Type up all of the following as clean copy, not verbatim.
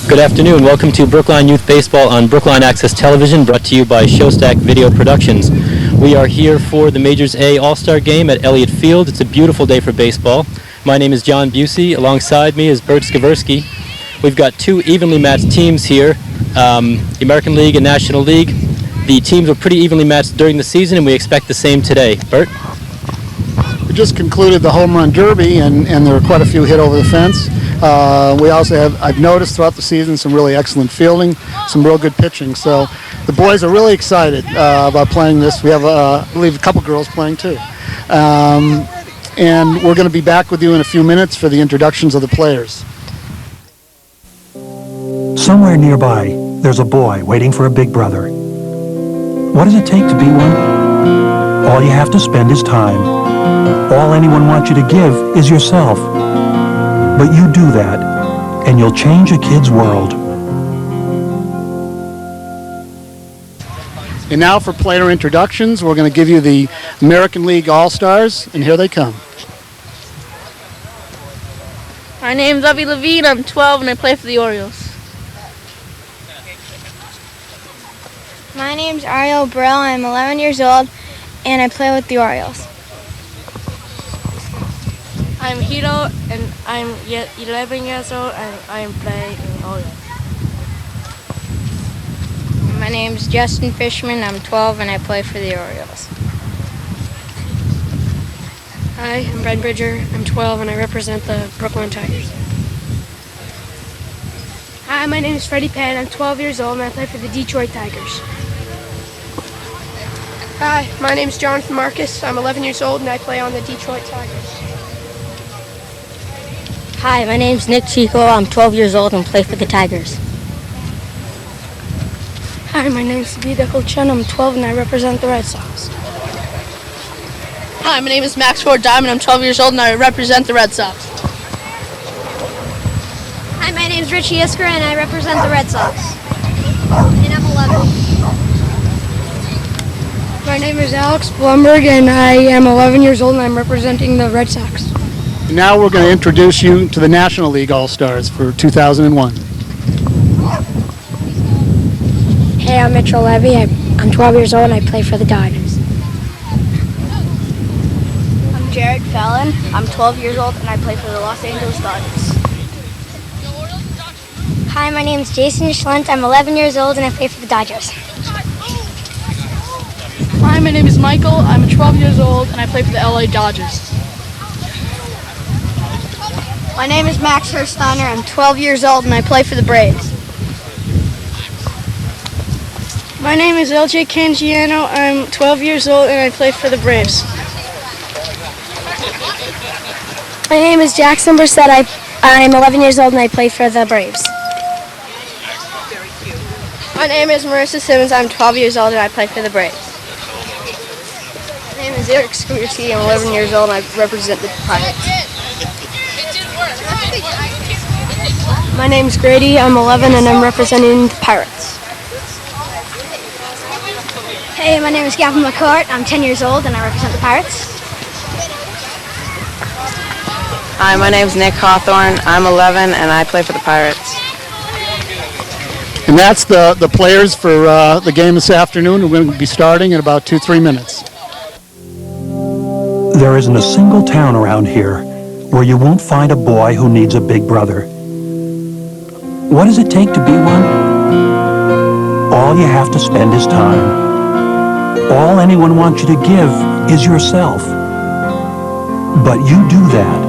Good afternoon. Welcome to Brookline Youth Baseball on Brookline Access Television, brought to you by Showstack Video Productions. We are here for the Majors A All-Star Game at Elliott Field. It's a beautiful day for baseball. My name is John Busey. Alongside me is Bert Skaversky. We've got two evenly matched teams here, the American League and National League. The teams were pretty evenly matched during the season, and we expect the same today. Bert? We just concluded the home run derby, and there were quite a few hit over the fence. We also have, I've noticed throughout the season, some really excellent fielding, some real good pitching. So the boys are really excited about playing this. We have, I believe, a couple girls playing too. And we're going to be back with you in a few minutes for the introductions of the players. Somewhere nearby, there's a boy waiting for a big brother. What does it take to be one? All you have to spend is time. All anyone wants you to give is yourself. But you do that, and you'll change a kid's world. And now for player introductions, we're going to give you the American League All-Stars, and here they come. My name's Avi Levine. I'm 12 and I play for the Orioles. My name's Ariel Brill. I'm 11 years old and I play with the Orioles. I'm Hiro and I'm 11 years old and I'm playing in Orioles. My name's Justin Fishman. I'm 12 and I play for the Orioles. Hi, I'm Brad Bridger. I'm 12 and I represent the Brookline Tigers. Hi, my name is Freddie Penn. I'm 12 years old and I play for the Detroit Tigers. Hi, my name is Jonathan Marcus. I'm 11 years old and I play on the Detroit Tigers. Hi, my name's Nick Chico. I'm 12 years old and play for the Tigers. Hi, my name's Sabida Ho-Chun. I'm 12 and I represent the Red Sox. Hi, my name is Max Ford Diamond. I'm 12 years old and I represent the Red Sox. Hi, my name's Richie Isker and I represent the Red Sox. And I'm 11. My name is Alex Blumberg and I am 11 years old and I'm representing the Red Sox. And now we're going to introduce you to the National League All-Stars for 2001. Hey, I'm Mitchell Levy. I'm 12 years old and I play for the Dodgers. I'm Jared Fallon. I'm 12 years old and I play for the Los Angeles Dodgers. Hi, my name's Jason Schlent. I'm 11 years old and I play for the Dodgers. Hi, my name is Michael. I'm 12 years old and I play for the LA Dodgers. My name is Max Hersteiner. I'm 12 years old and I play for the Braves. My name is LJ Cangiano. I'm 12 years old and I play for the Braves. My name is Jackson Brissett. I'm 11 years old and I play for the Braves. My name is Marissa Simmons. I'm 12 years old and I play for the Braves. My name is Eric Skursky. I'm 11 years old and I represent the Pirates. My name's Grady. I'm 11 and I'm representing the Pirates. Hey, my name is Gavin McCourt. I'm 10 years old and I represent the Pirates. Hi, my name's Nick Hawthorne. I'm 11 and I play for the Pirates. And that's the players for the game this afternoon. We're going to be starting in about 2-3 minutes. There isn't a single town around here where you won't find a boy who needs a big brother. What does it take to be one? All you have to spend is time. All anyone wants you to give is yourself. But you do that,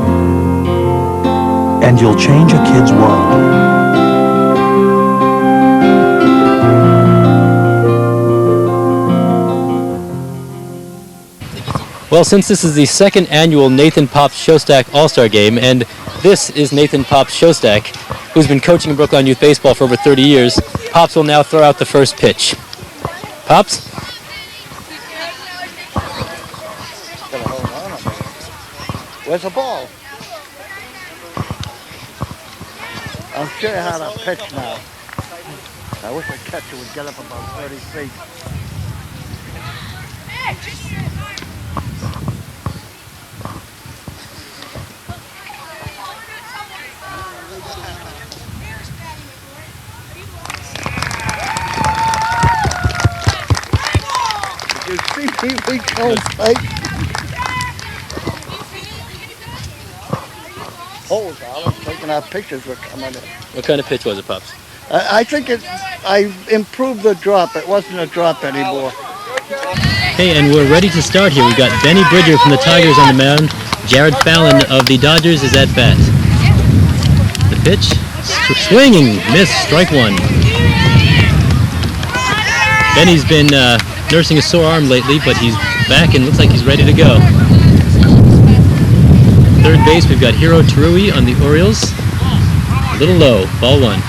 and you'll change a kid's world. Well, since this is the second annual Nathan Pops Showstack All-Star Game, and this is Nathan Pops Showstack, who's been coaching Brookline Youth Baseball for over 30 years, Pops will now throw out the first pitch. Pops? Where's the ball? I'll show you how to pitch now. I wish the catcher would get up about 30 feet. Oh, Holes, Alan, taking our pictures were coming in. What kind of pitch was it, Pops? I think I improved the drop. It wasn't a drop anymore. Hey, and we're ready to start here. We've got Benny Bridger from the Tigers on the mound. Jared Fallon of the Dodgers is at bat. The pitch, swinging, miss, strike one. Benny's been nursing a sore arm lately, but he's back and looks like he's ready to go. Third base, we've got Hiro Terui on the Orioles. A little low, ball one.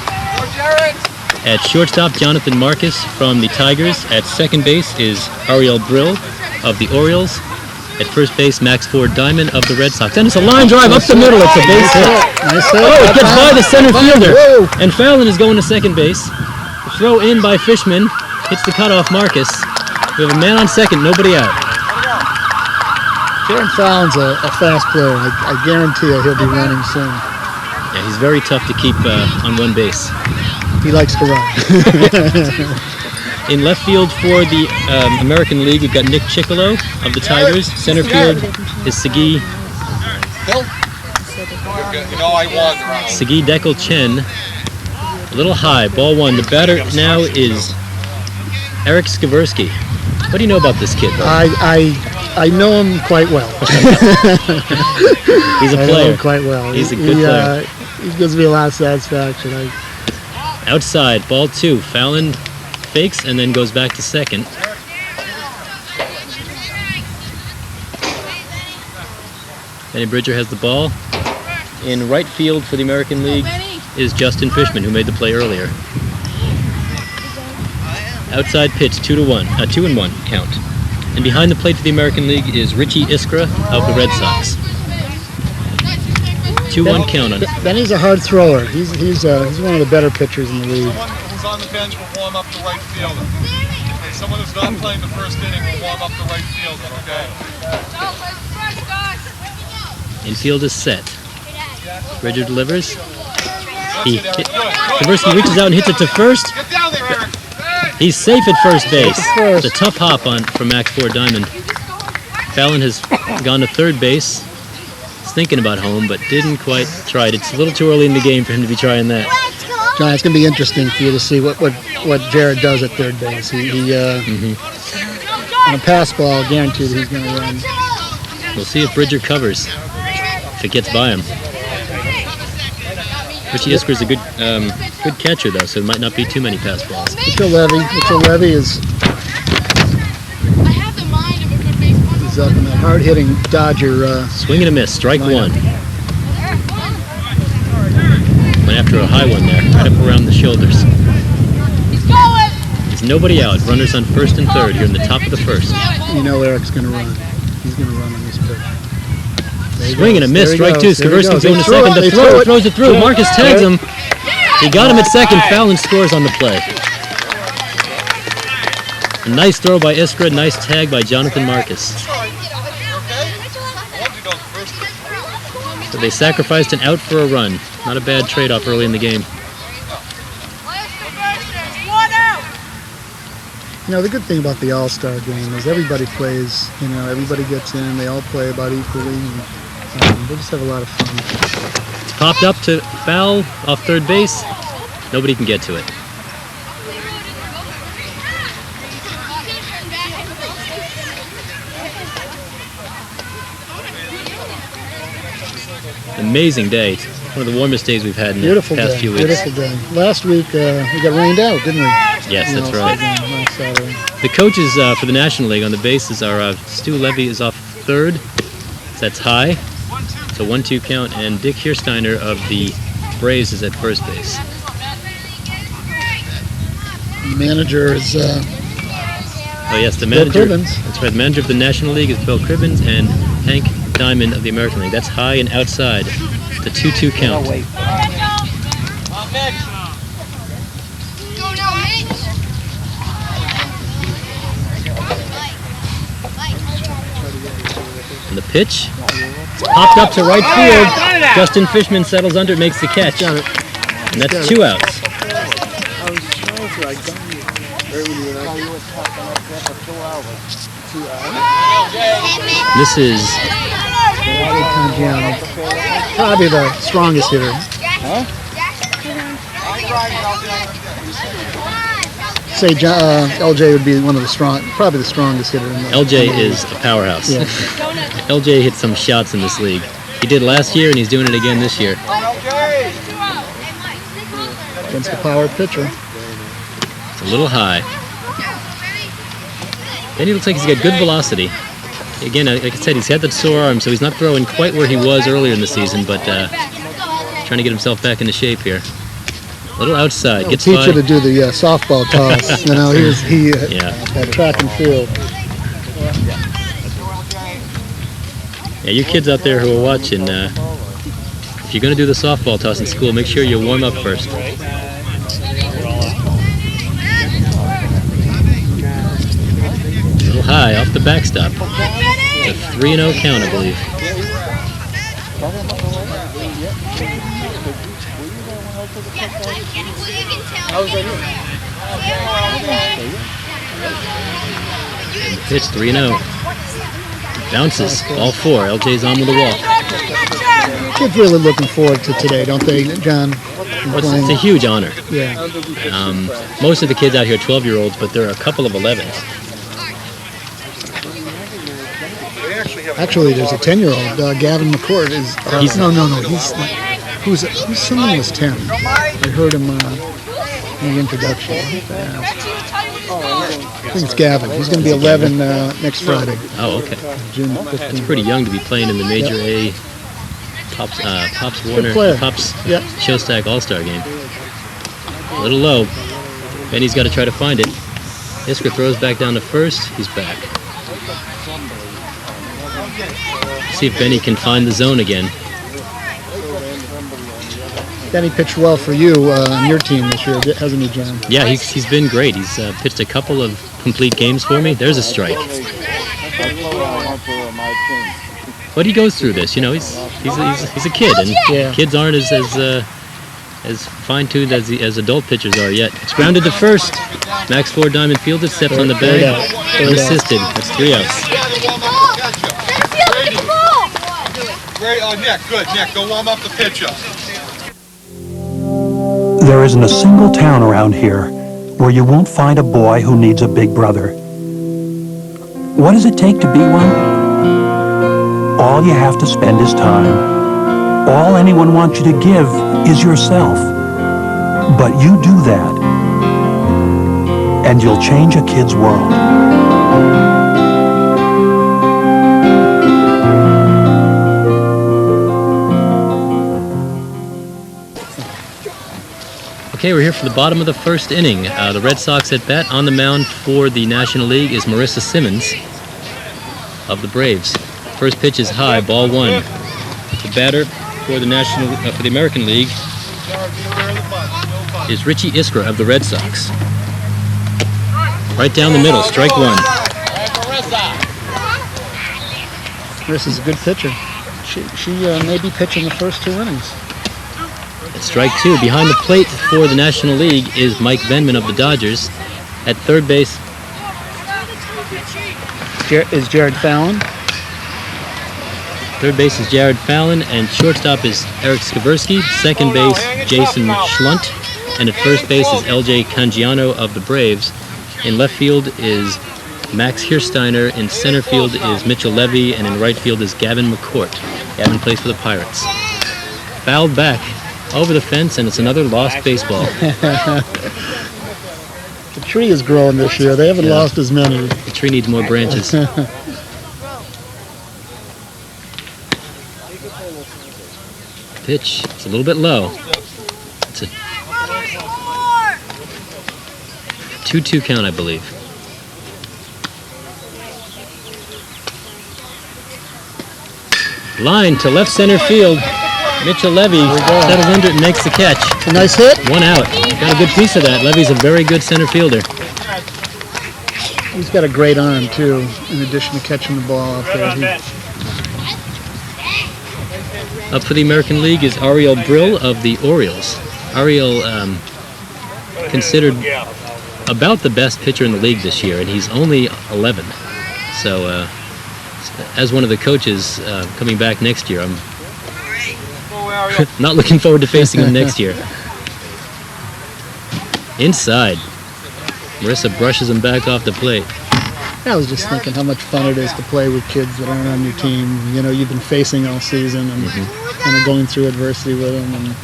At shortstop, Jonathan Marcus from the Tigers. At second base is Ariel Brill of the Orioles. At first base, Max Ford Diamond of the Red Sox. And it's a line drive up the middle. It's a base hit. Oh, it gets by the center fielder. And Fallon is going to second base. The throw in by Fishman. Hits the cutoff Marcus. We have a man on second, nobody out. Jared Fallon's a fast player. I guarantee you he'll be running soon. Yeah, he's very tough to keep on one base. He likes to run. In left field for the American League, we've got Nick Chickolo of the Tigers. Center field is Sagi Dekel Chen. A little high, ball one. The batter now is Eric Skaversky. What do you know about this kid, though? I know him quite well. He's a player. I know him quite well. He's a good player. He gives me a lot of satisfaction. Outside, ball two. Fallon fakes and then goes back to second. Benny Bridger has the ball. In right field for the American League is Justin Fishman, who made the play earlier. Outside pitch, 2-1, 2-1 count. And behind the plate for the American League is Richie Iskra of the Red Sox. 2-1 count on it. Benny's a hard thrower. He's one of the better pitchers in the league. Someone who's on the bench will warm up the right fielder. Okay, someone who's not playing the first inning will warm up the right fielder, okay? Infield is set. Bridger delivers. Skaversky reaches out and hits it to first. Get down there, Eric! He's safe at first base. It's a tough hop from Max Ford Diamond. Fallon has gone to third base. He's thinking about home, but didn't quite try it. It's a little too early in the game for him to be trying that. John, it's going to be interesting for you to see what Jared does at third base. On a pass ball, guaranteed he's going to run. We'll see if Bridger covers, if it gets by him. Richie Isker's a good catcher, though, so it might not be too many pass balls. Mitchell Levy is up in that hard-hitting Dodger. Swing and a miss, strike one. Went after a high one there, right up around the shoulders. There's nobody out. Runners on first and third here in the top of the first. You know Eric's going to run. He's going to run on this pitch. Swing and a miss, strike two. Skaversky's going to second. The throw throws it through. Marcus tags him. He got him at second. Fallon scores on the play. A nice throw by Iskra. Nice tag by Jonathan Marcus. So they sacrificed an out for a run. Not a bad trade-off early in the game. You know, the good thing about the All-Star game is everybody plays. Everybody gets in. They all play about equally. And, they just have a lot of fun. It's popped up to foul off third base. Nobody can get to it. Amazing day. One of the warmest days we've had in the past few weeks. Beautiful day. Last week we got rained out, didn't we? Yes, that's right. Last Saturday. The coaches for the National League on the bases are Stu Levy is off third. So that's high. So 1-2 count, and Dick Hirsteiner of the Braves is at first base. The manager is oh yes, the manager. Bill Cribbins. That's right. The manager of the National League is Bill Cribbins, and Hank Diamond of the American League. That's high and outside. The 2-2 count. And the pitch. It's popped up to right field. Justin Fishman settles under it, makes the catch. And that's 2 outs. This is Cangiano, probably the strongest hitter. Say LJ would be one of the probably the strongest hitter. LJ is a powerhouse. Yeah. LJ hit some shots in this league. He did last year, and he's doing it again this year. Against the power pitcher. It's a little high. Then he looks like he's got good velocity. Again, like I said, he's had that sore arm, so he's not throwing quite where he was earlier in the season, but trying to get himself back into shape here. A little outside. I'll Gets teach by. you to do the softball toss. You know, he at track and field. Yeah, you kids out there who are watching, if you're going to do the softball toss in school, make sure you warm up first. A little high off the backstop. It's a 3-0 count, I believe. Pitch 3-0. Bounces, ball 4. LJ's on with a walk. Kids really looking forward to today, don't they, John? It's a huge honor. Yeah. Most of the kids out here are 12-year-olds, but there are a couple of 11s. Actually, there's a 10-year-old. Gavin McCourt is. No. Whose son was 10? I heard him in the introduction. I think it's Gavin. He's going to be 11 next Friday. Oh, okay. June 15th. That's pretty young to be playing in the Major A Pops Warner Pops Showstack All-Star game. A little low. Benny's got to try to find it. Isker throws back down to first. He's back. See if Benny can find the zone again. Benny pitched well for you on your team this year, hasn't he, John? Yeah, he's been great. He's pitched a couple of complete games for me. There's a strike. But he goes through this, you know. He's a kid, and kids aren't as fine-tuned as adult pitchers are yet. It's grounded to first. Max Ford Diamond fielded, steps on the bag, unassisted. That's 3 outs. Great, Nick, good. Nick, go warm up the pitcher. There isn't a single town around here where you won't find a boy who needs a big brother. What does it take to be one? All you have to spend is time. All anyone wants you to give is yourself. But you do that, and you'll change a kid's world. Okay, we're here for the bottom of the first inning. The Red Sox at bat. On the mound for the National League is Marissa Simmons of the Braves. First pitch is high, ball 1. The batter for the for the American League is Richie Iskra of the Red Sox. Right down the middle, strike 1. Marissa's a good pitcher. She may be pitching the first 2 innings. At strike 2, behind the plate for the National League is Mike Venman of the Dodgers. At third base is Jared Fallon. Third base is Jared Fallon, and shortstop is Eric Skaversky. Second base, Jason Schlunt. And at first base is LJ Cangiano of the Braves. In left field is Max Hirsteiner. In center field is Mitchell Levy, and in right field is Gavin McCourt. Gavin plays for the Pirates. Fouled back over the fence, and it's another lost baseball. The tree is growing this year. They haven't lost as many. The tree needs more branches. Pitch, it's a little bit low. It's a 2-2 count, I believe. Line to left center field. Mitchell Levy settles under it and makes the catch. It's a nice hit. 1 out. Got a good piece of that. Levy's a very good center fielder. He's got a great arm, too, in addition to catching the ball out there. Up for the American League is Ariel Brill of the Orioles. Ariel considered about the best pitcher in the league this year, and he's only 11. So, as one of the coaches coming back next year, I'm not looking forward to facing him next year. Inside. Marissa brushes him back off the plate. I was just thinking how much fun it is to play with kids that aren't on your team. You know, you've been facing all season and kind of going through adversity with them. And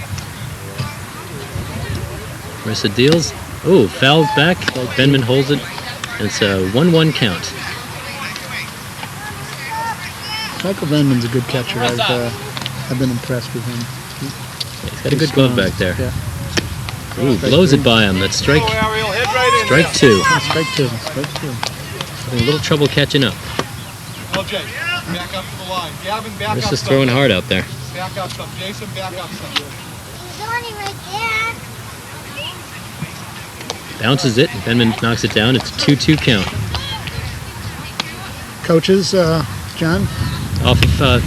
Marissa deals. Oh, fouled back. Benman holds it. And it's a 1-1 count. Michael Venman's a good catcher. I've been impressed with him. He's got a good glove back there. Yeah. Ooh, blows it by him. That's strike 2. Strike two. Having a little trouble catching up. LJ, back up to the line. Gavin, back up. Marissa's throwing hard out there. Back up some. Jason, back up some. Bounces it. Benman knocks it down. It's a 2-2 count. Coaches, John? Off of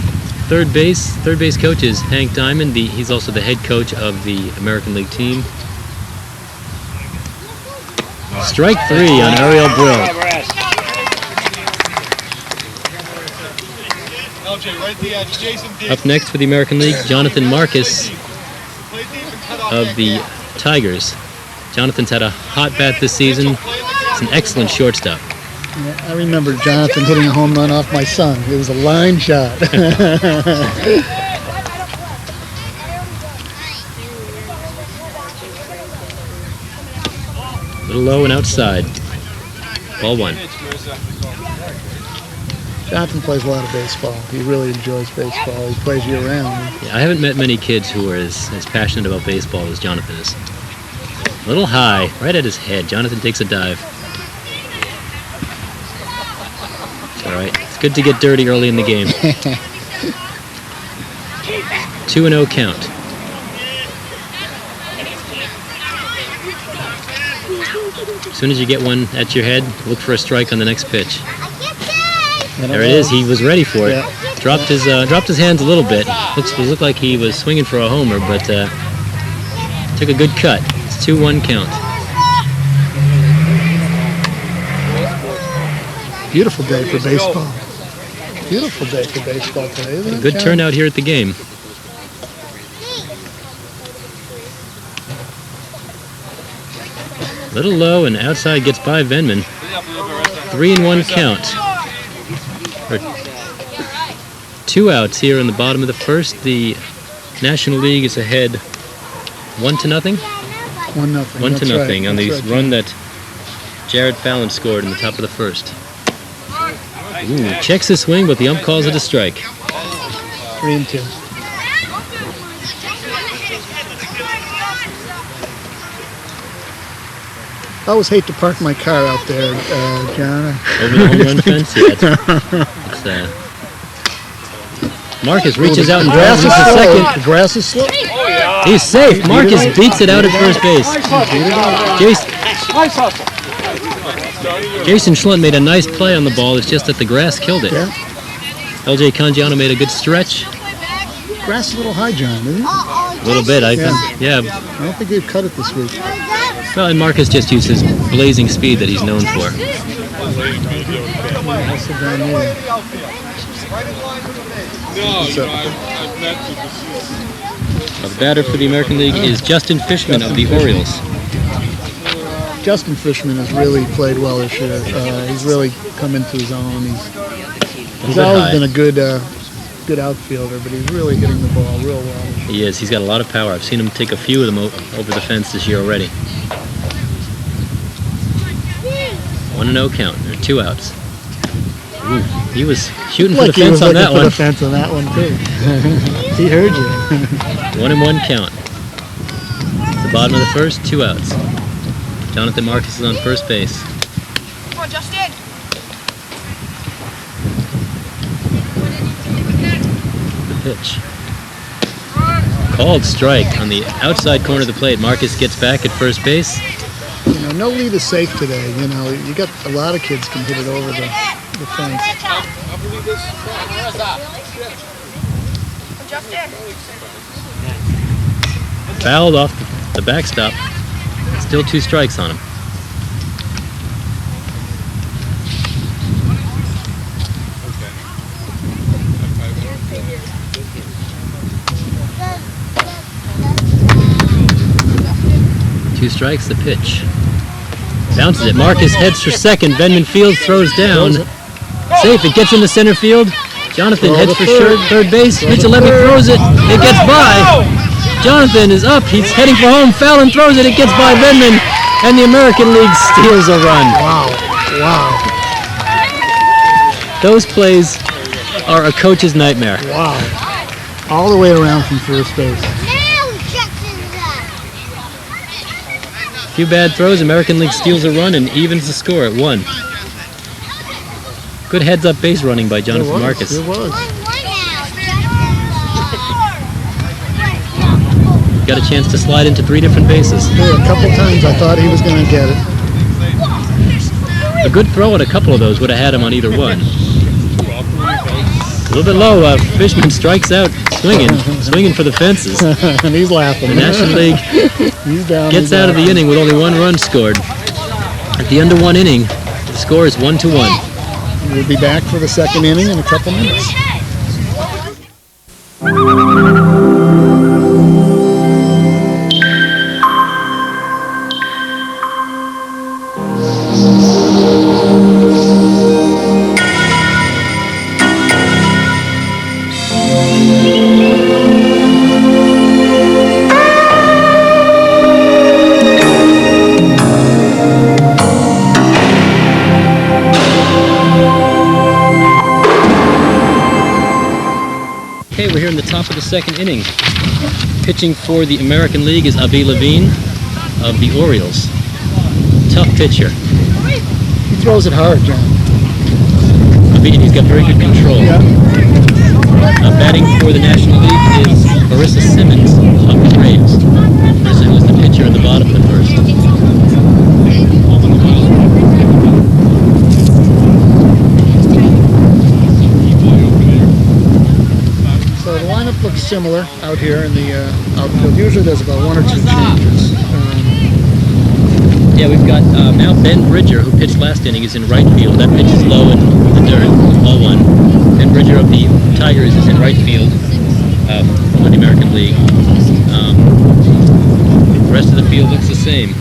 third base coach is Hank Diamond. He's also the head coach of the American League team. Strike 3 on Ariel Brill. LJ, right at the edge. Jason, Up next for the American League, Jonathan Marcus of the Tigers. Jonathan's had a hot bat this season. He's an excellent shortstop. Yeah, I remember Jonathan hitting a home run off my son. It was a line shot. A little low and outside. Ball 1. Jonathan plays a lot of baseball. He really enjoys baseball. He plays year-round. Yeah, I haven't met many kids who are as passionate about baseball as Jonathan is. A little high, right at his head. Jonathan takes a dive. It's all right. It's good to get dirty early in the game. 2-0 count. As soon as you get one at your head, look for a strike on the next pitch. There it is. He was ready for it. Yeah. Dropped his hands a little bit. Looked like he was swinging for a homer, but took a good cut. It's 2-1 count. Beautiful day for baseball. Beautiful day for baseball today, isn't it? Good turnout here at the game. Little low and outside gets by Venman. 3-1 count. 2 outs here in the bottom of the first. The National League is ahead 1-0. 1-0. 1-0 on the run that Jared Fallon scored in the top of the first. Ooh, checks the swing, but the ump calls it a strike. 3-2. I always hate to park my car out there, John. Over the home run fence? Yeah, it's Marcus reaches out and grabs it to second. The grass is slow. He's safe. Marcus beats it out at first base. Jason Schlunt made a nice play on the ball. It's just that the grass killed it. Yeah. LJ Cangiano made a good stretch. Grass is a little high, John, isn't it? A little bit. I Yeah. don't think they've cut it this week. Well, and Marcus just used his blazing speed that he's known for. The batter for the American League is Justin Fishman of the Orioles. Justin Fishman has really played well this year. He's really come into his own. He's always been a good outfielder, but he's really hitting the ball real well. He is. He's got a lot of power. I've seen him take a few of them over the fence this year already. 1-0 count. There are 2 outs. Ooh, he was shooting for the fence on that one. For the fence on that one too. He heard you. 1-1 count. The bottom of the first, 2 outs. Jonathan Marcus is on first base. Come on, Justin. The pitch. Called strike on the outside corner of the plate. Marcus gets back at first base. You know, no lead is safe today. You know, you got a lot of kids can hit it over the fence. Fouled off the backstop. Still 2 strikes on him. 2 strikes, the pitch. Bounces it. Marcus heads for second. Venman Fields throws down. Safe. It gets into center field. Jonathan heads for third base. Mitchell Levy throws it. It gets by. Jonathan is up. He's heading for home. Fallon throws it. It gets by Venman. And the American League steals a run. Wow. Those plays are a coach's nightmare. Wow. All the way around from first base. A few bad throws. American League steals a run and evens the score at 1. Good heads-up base running by Jonathan Marcus. It was. Got a chance to slide into 3 different bases. A couple times I thought he was going to get it. A good throw at a couple of those would have had him on either one. A little bit low. Fishman strikes out, swinging for the fences. And he's laughing. The National League gets out of the inning with only 1 run scored. At the end of 1 inning, the score is 1-1. We'll be back for the second inning in a couple minutes. Okay, we're here in the top of the second inning. Pitching for the American League is Avi Levine of the Orioles. Tough pitcher. He throws it hard, John. Avi, he's got very good control. Batting for the National League is Marissa Simmons of the Braves. Marissa, who is the pitcher in the bottom of the first. So the lineup looks similar out here in the outfield. Usually there's about 1 or 2 changes. Yeah, we've got now Ben Bridger, who pitched last inning, is in right field. That pitch is low in the dirt, ball 1. Ben Bridger of the Tigers is in right field for the American League. The rest of the field looks the same.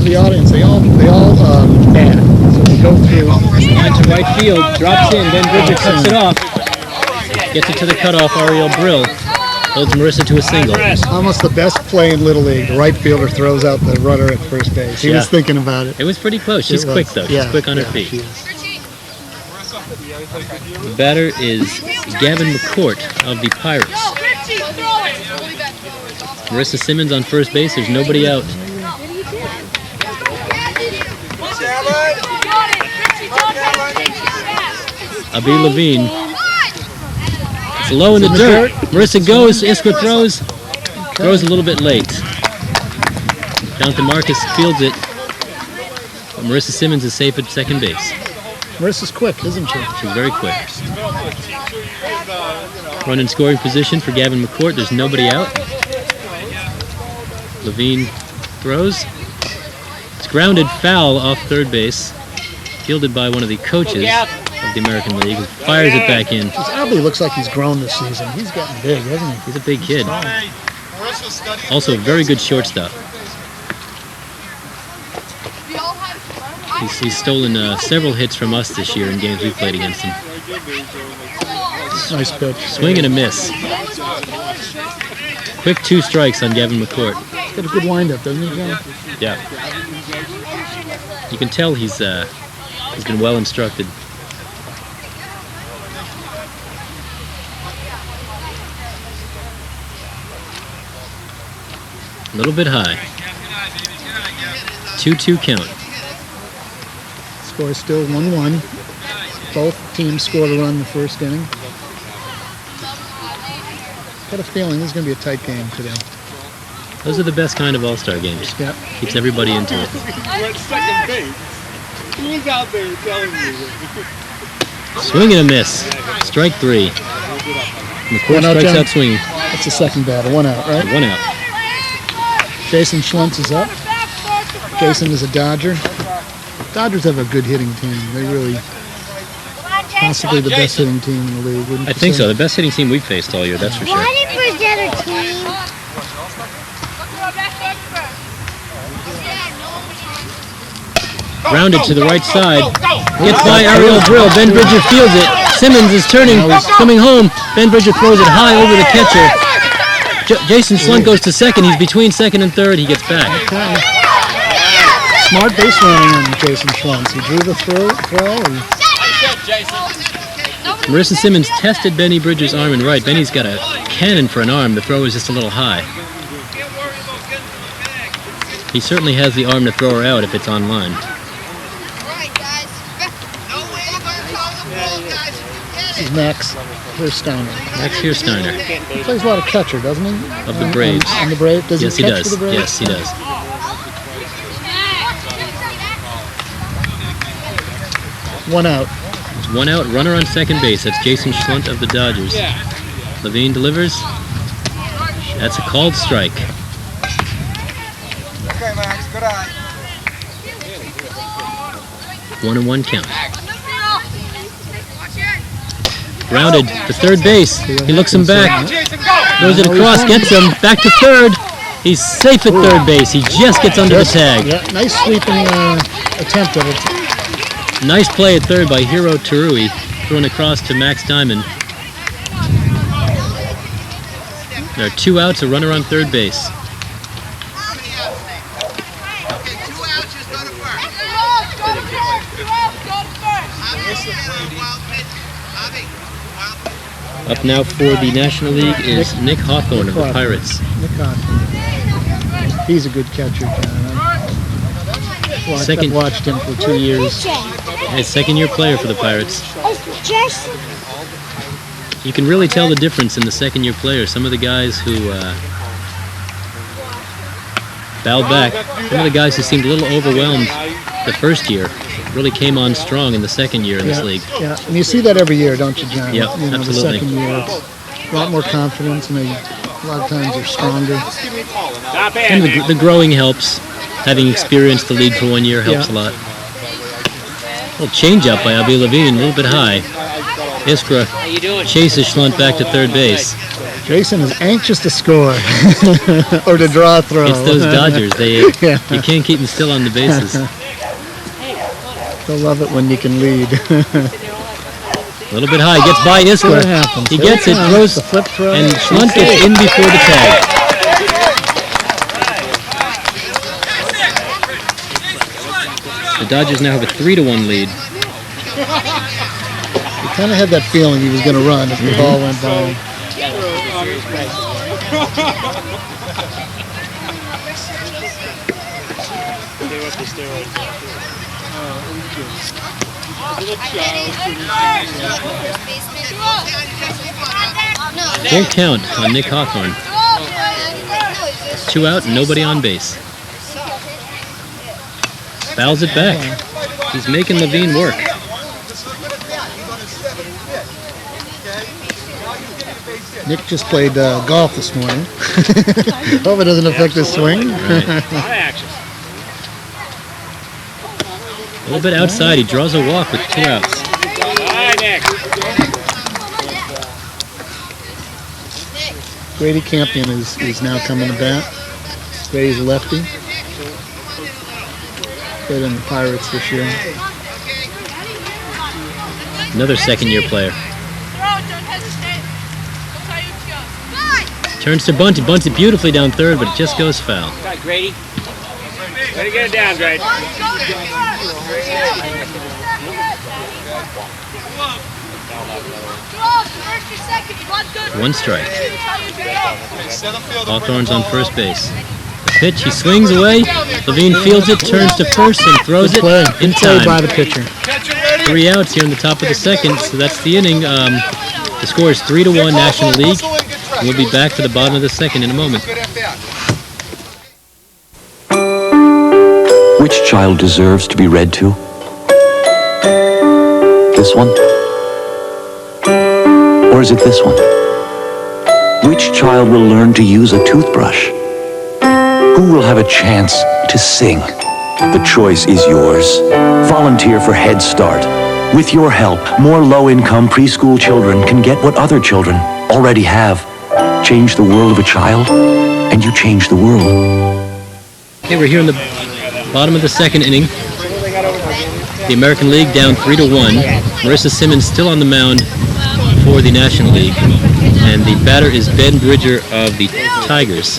The audience, they all bat. So we go through. Line to right field, drops in, Ben Bridger cuts it off. Gets it to the cutoff, Ariel Brill. Holds Marissa to a single. Almost the best play in Little League. The right fielder throws out the runner at first base. He was thinking about it. It was pretty close. She's quick, though. She's quick on her feet. The batter is Gavin McCourt of the Pirates. Marissa Simmons on first base. There's nobody out. Avi Levine. It's low in the dirt. Marissa goes. Iskra throws. Throws a little bit late. Jonathan Marcus fields it. But Marissa Simmons is safe at second base. Marissa's quick, isn't she? She's very quick. Run in scoring position for Gavin McCourt. There's nobody out. Levine throws. It's grounded foul off third base. Fielded by one of the coaches of the American League, who fires it back in. Avi looks like he's grown this season. He's gotten big, hasn't he? He's a big kid. Also, very good shortstop. He's stolen several hits from us this year in games we've played against him. Nice pitch. Swing and a miss. Quick 2 strikes on Gavin McCourt. He's got a good windup, doesn't he, John? Yeah. You can tell he's been well instructed. A little bit high. 2-2 count. Score is still 1-1. Both teams scored a run in the first inning. Got a feeling this is going to be a tight game today. Those are the best kind of all-star games. Yep. Keeps everybody into it. Second base. He's out there telling you. Swing and a miss. Strike 3. McCourt strikes out swinging. That's the second batter. 1 out, right? 1 out. Jason Schlentz is up. Jason is a Dodger. Dodgers have a good hitting team. They really, possibly the best hitting team in the league, wouldn't you I think say? so. The best hitting team we've faced all year, that's for sure. Why did we get a team? Grounded to the right side. Gets by Ariel Brill. Ben Bridger fields it. Simmons is turning, coming home. Ben Bridger throws it high over the catcher. Jason Schlunt goes to second. He's between second and third. He gets back. Smart base running on Jason Schlunt. He drew the throw. Marissa Simmons tested Benny Bridger's arm in right. Benny's got a cannon for an arm. The throw is just a little high. He certainly has the arm to throw her out if it's on line. This is Max Hirsteiner. Max Hirsteiner. He plays a lot of catcher, doesn't he? Of the Braves. On the Braves? Does yes, he catch does. For the Braves? Yes, he does. 1 out. There's 1 out, runner on second base. That's Jason Schlunt of the Dodgers. Levine delivers. That's a called strike. Okay, Max, good eye. 1-1 count. Grounded to third base. He looks him back. Throws it across, gets him. Back to third. He's safe at third base. He just gets under the tag. Yeah, nice sweeping attempt at it. Nice play at third by Hiro Terui. Thrown across to Max Diamond. There are 2 outs, a runner on third base. Up now for the National League is Nick Hawthorne of the Pirates. Nick Hawthorne. He's a good catcher, John. I've watched him for 2 years. He's second-year player for the Pirates. You can really tell the difference in the second-year players. Some of the guys who bowed back, some of the guys who seemed a little overwhelmed the first year really came on strong in the second year in this league. Yeah, and you see that every year, don't you, John? Yep, absolutely. The second year, it's a lot more confidence, and a lot of times they're stronger. And the growing helps. Having experienced the league for 1 year helps a lot. A little change-up by Avi Levine, a little bit high. Iskra chases Schlunt back to third base. Jason is anxious to score or to draw a throw. It's those Dodgers. You can't keep them still on the bases. They'll love it when you can lead. A little bit high, gets by Iskra. He gets it, throws, the flip throw, and Schlunt gets in before the tag. The Dodgers now have a 3-1 lead. You kind of had that feeling he was going to run if the ball went by. Full count on Nick Hawthorne. 2 out, nobody on base. Fouls it back. He's making Levine work. Nick just played golf this morning. Hope it doesn't affect his swing. Right. A little bit outside, he draws a walk with 2 outs. Grady Campion is now coming to bat. Grady's a lefty. Played in the Pirates this year. Another second-year player. Turns to Bunty. Bunts it beautifully down third, but it just goes foul. Grady. Way to get it down, Grady. 1 strike. Hawthorne's on first base. The pitch, he swings away. Levine fields it, turns to first, and throws it in time. By the pitcher. 3 outs here in the top of the second, so that's the inning. The score is 3-1 National League. We'll be back for the bottom of the second in a moment. Which child deserves to be read to? This one? Or is it this one? Which child will learn to use a toothbrush? Who will have a chance to sing? The choice is yours. Volunteer for Head Start. With your help, more low-income preschool children can get what other children already have. Change the world of a child, and you change the world. Okay, we're here in the bottom of the second inning. the American League down 3-1. Marissa Simmons still on the mound for the National League. And the batter is Ben Bridger of the Tigers.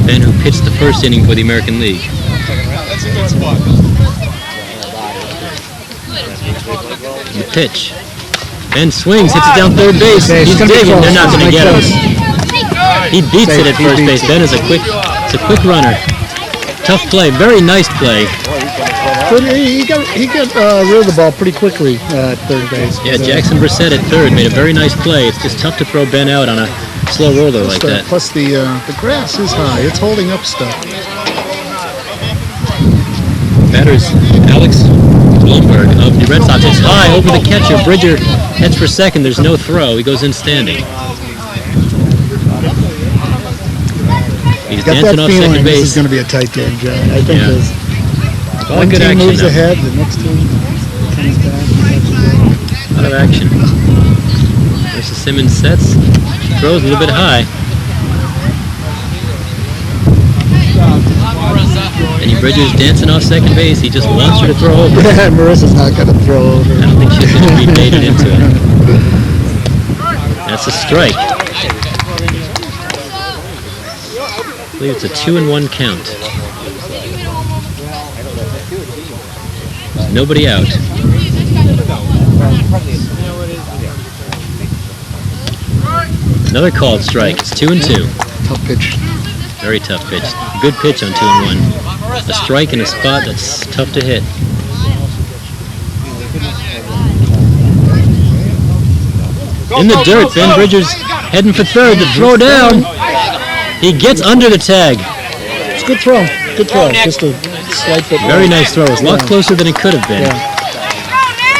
Ben, who pitched the first inning for the American League. That's a good spot. The pitch. Ben swings, hits it down third base. He's digging, they're not going to get him. He beats it at first base. Ben is a quick runner. Tough play, very nice play. But he got rid of the ball pretty quickly at third base. Yeah, Jackson Brissett at third made a very nice play. It's just tough to throw Ben out on a slow roller like that. Plus the grass is high. It's holding up stuff. Batters Alex Bloomberg of the Red Sox. It's high over the catcher. Bridger heads for second. There's no throw. He goes in standing. He's dancing off second base. This is going to be a tight game, Joe. I think there's one team action moves now. ahead, the next team comes back. A lot of action. Marissa Simmons sets. Throws a little bit high. Eddie Bridger's dancing off second base. He just wants her to throw over. Marissa's not going to throw over. I don't think she's going to be baited into it. That's a strike. I believe it's a 2-1 count. There's nobody out. Another called strike. It's 2-2. Tough pitch. Very tough pitch. Good pitch on 2-1. A strike in a spot that's tough to hit. In the dirt, Ben Bridger's heading for third. The throw down. He gets under the tag. It's a good throw. Good throw. Just a slight bit. Very nice throw. It's a lot closer than it could have been.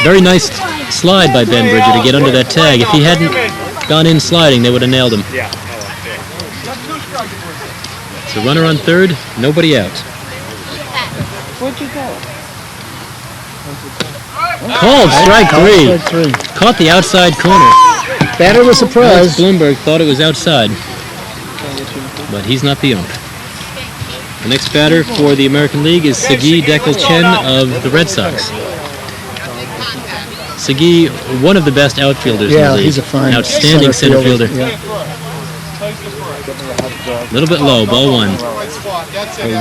Very nice slide by Ben Bridger to get under that tag. If he hadn't gone in sliding, they would have nailed him. So runner on third, nobody out. Where'd you go? Called strike three. Caught the outside corner. Batter was surprised. Bloomberg thought it was outside, but he's not the ump. The next batter for the American League is Sagi Dekel-Chen of the Red Sox. Sagi, one of the best outfielders in the league. He's a fine outstanding center fielder. Yeah. A little bit low, ball one.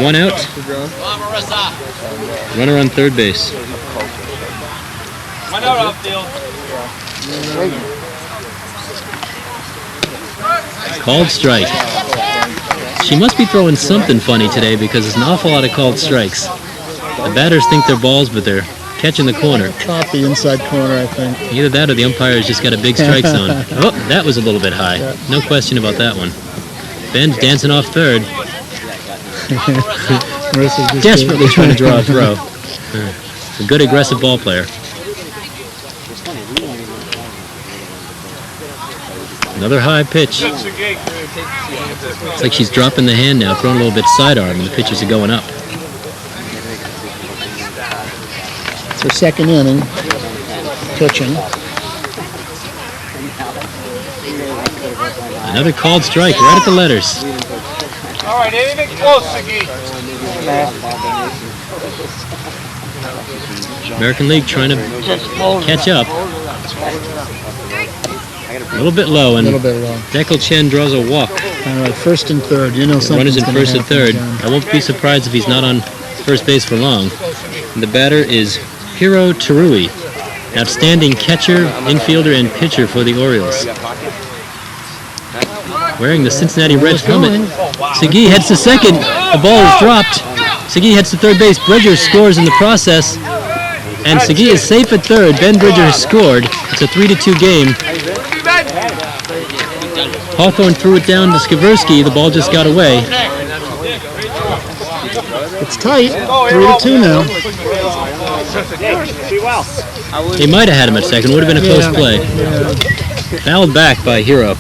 One out. Runner on third base. One out outfield. Called strike. She must be throwing something funny today because there's an awful lot of called strikes. The batters think they're balls, but they're catching the corner. Caught the inside corner, I think. Either that or the umpire's just got a big strike zone. Oh, that was a little bit high. No question about that one. Ben's dancing off third. Desperately trying to draw a throw. A good aggressive ball player. Another high pitch. It's like she's dropping the hand now, throwing a little bit sidearm, and the pitches are going up. It's her second inning. Pitching. Another called strike right at the letters. All right, anything close, Sagi? American League trying to catch up. A little bit low, and Dekel-Chen draws a walk. All right, first and third. You know something. Runners in first and third. I won't be surprised if he's not on first base for long. And the batter is Hiro Terui, outstanding catcher, infielder, and pitcher for the Orioles. Wearing the Cincinnati Reds helmet. Sagi heads to second. The ball is dropped. Sagi heads to third base. Bridger scores in the process. And Sagi is safe at third. Ben Bridger has scored. It's a 3-2 game. Hawthorne threw it down to Skaversky. The ball just got away. It's tight. 3-2 now. He might have had him at second. Would have been a close play. Fouled back by Hiro.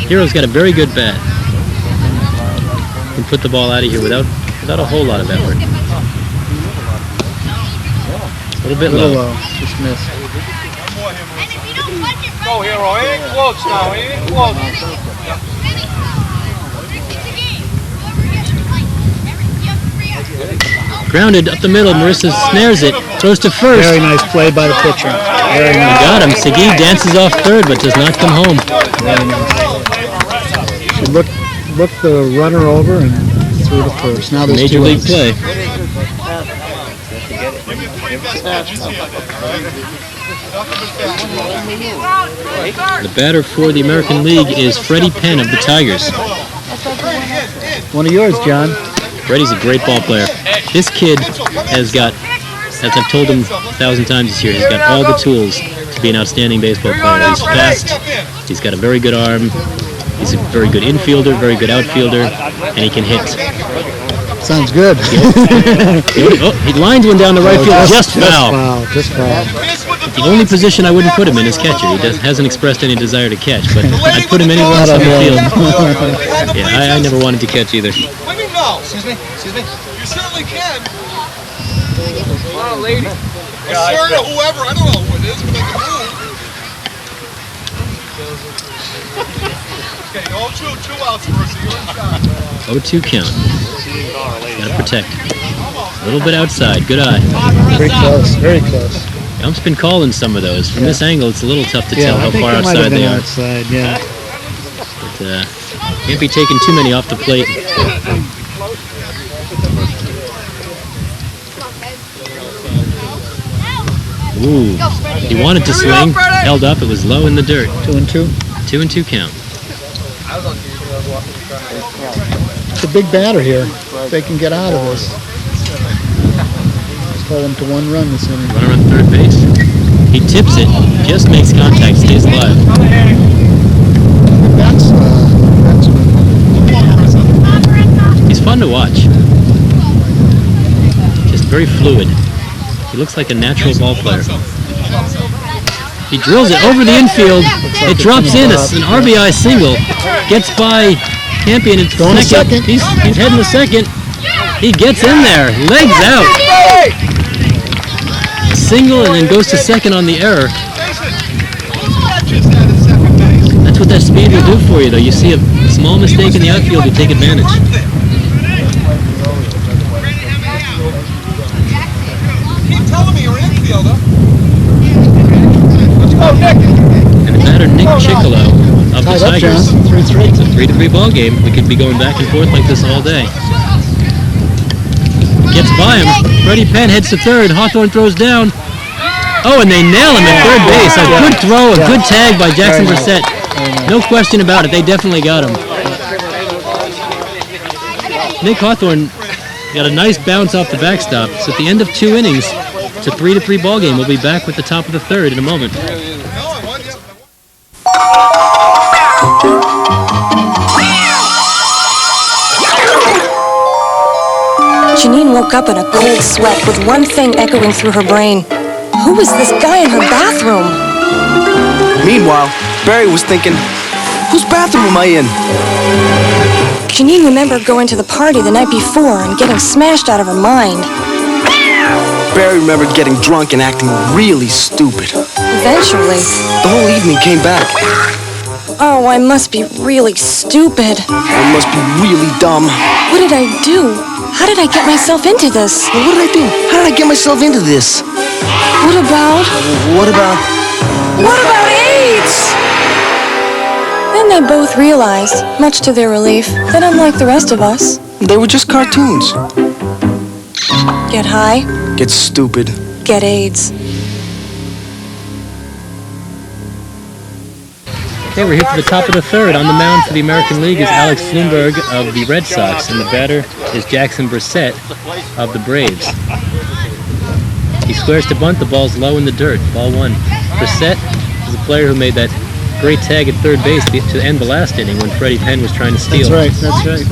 Hiro's got a very good bat. Can put the ball out of here without a whole lot of effort. A little bit low. Just missed. Go, Hero. Ain't close now. Ain't close. Grounded up the middle. Marissa snares it. Throws to first. Very nice play by the pitcher. Very nice. Got him. Segui dances off third, but does not come home. She looked the runner over and threw to first. Now there's Major two league outs. play. The batter for the American League is Freddie Penn of the Tigers. One of yours, John. Freddie's a great ball player. This kid has got, as I've told him 1,000 times this year, he's got all the tools to be an outstanding baseball player. He's fast, he's got a very good arm, he's a very good infielder, very good outfielder, and he can hit. Sounds good. Oh, he lines one down the right field, just foul. Just foul. The only position I wouldn't put him in is catcher. He hasn't expressed any desire to catch, but I'd put him anywhere else on the field. Yeah, I never wanted to catch either. What do you mean no? Excuse me? You certainly can. Oh, lady. Sir to whoever, I don't know who it is, but they can move. Okay, all two outs, Mercy. You're in charge. 0-2 count. Gotta protect. A little bit outside. Good eye. Very close. Very close. Ump's been calling some of those. From this angle, it's a little tough to tell how far I think outside they are. Outside, yeah. But can't be taking too many off the plate. Ooh, he wanted to swing, held up, it was low in the dirt. 2-2. 2-2 count. It's a big batter here. They can get out of this. Hold him to 1 run this inning. Runner on third base. He tips it, just makes contact, stays alive. That's He's fun to watch. Just very fluid. He looks like a natural ball player. He drills it over the infield. It drops in, an RBI single. Gets by Campion at second. He's heading to second. He gets in there, legs out. Single and then goes to second on the error. That's what that speed will do for you, though. You see a small mistake in the outfield, you take advantage. Keep telling me you're an infielder. And the batter, Nick Chickolo of the Tigers. 3-3. It's a 3-3 ball game. We could be going back and forth like this all day. Gets by him. Freddie Penn heads to third. Hawthorne throws down. Oh, and they nail him at third base. A good throw, a good tag by Jackson Brissett. No question about it. They definitely got him. Nick Hawthorne got a nice bounce off the backstop. So at the end of 2 innings, it's a 3-3 ball game. We'll be back with the top of the third in a moment. Janine woke up in a cold sweat with one thing echoing through her brain. Who was this guy in her bathroom? Meanwhile, Barry was thinking, whose bathroom am I in? Janine remembered going to the party the night before and getting smashed out of her mind. Barry remembered getting drunk and acting really stupid. Eventually. The whole evening came back. Oh, I must be really stupid. I must be really dumb. What did I do? How did I get myself into this? Well, what did I do? How did I get myself into this? What about... What about AIDS? Then they both realized, much to their relief, that unlike the rest of us... They were just cartoons. Get high. Get stupid. Get AIDS. Okay, we're here for the top of the third. On the mound for the American League is Alex Bloomberg of the Red Sox, and the batter is Jackson Brissett of the Braves. He squares to bunt, the ball's low in the dirt, ball 1. Brissett is a player who made that great tag at third base to end the last inning when Freddie Penn was trying to steal. That's right.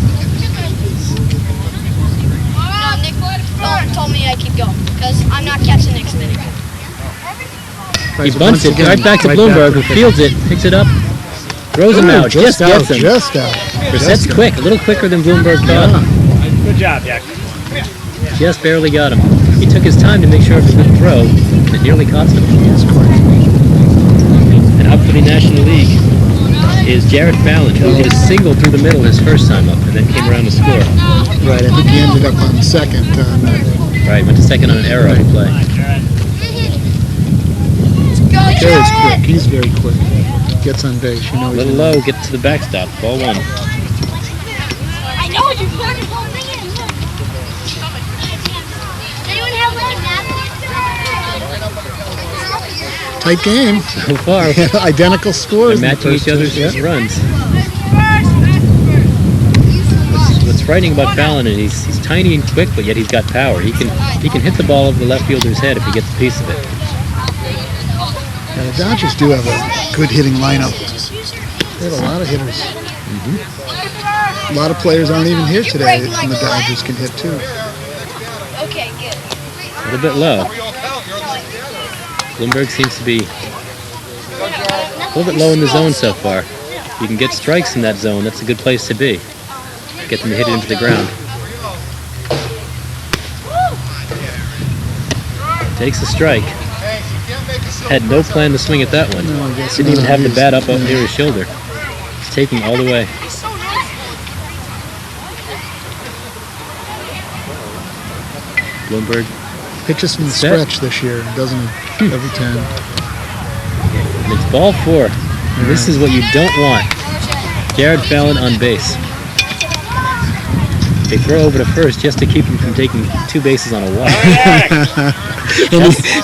Nick told me I keep going because I'm not catching next inning. He bunts it right back to Bloomberg, who fields it, picks it up, throws him out, just gets him. Just out. Brissett's quick, a little quicker than Bloomberg thought. Good job, Jack. Just barely got him. He took his time to make sure it was a good throw, and it nearly cost him. And up for the National League is Jarrett Fallon, who hit a single through the middle his first time up, and then came around to score. Right, I think he ended up on second on Right, went to second on an error on the play. Jared's quick. He's very quick. Gets on base. You know A he's little gonna- low, get to the backstop. Ball one. I know you put the whole thing in. Anyone have like a Tight game. So far. Identical scores. They're in the matching each first other's two. Yeah. runs. What's frightening about Fallon is he's tiny and quick, but yet he's got power. He can hit the ball over the left fielder's head if he gets a piece of it. Yeah, the Dodgers do have a good hitting lineup. They have a lot of hitters. A lot of players aren't even here today, and the Dodgers can hit too. Okay, good. A little bit low. Bloomberg seems to be a little bit low in the zone so far. You can get strikes in that zone. That's a good place to be. Get them to hit it into the ground. Takes a strike. Had no plan to swing at that one. No, I guess Didn't even not. have the He's- bat up near his shoulder. He's taking all the way. Bloomberg. Pitches from the Set. stretch this year, doesn't he? Every time. And it's ball four. And this is what you don't want. Jared Fallon on base. They throw over to first just to keep him from taking 2 bases on a walk.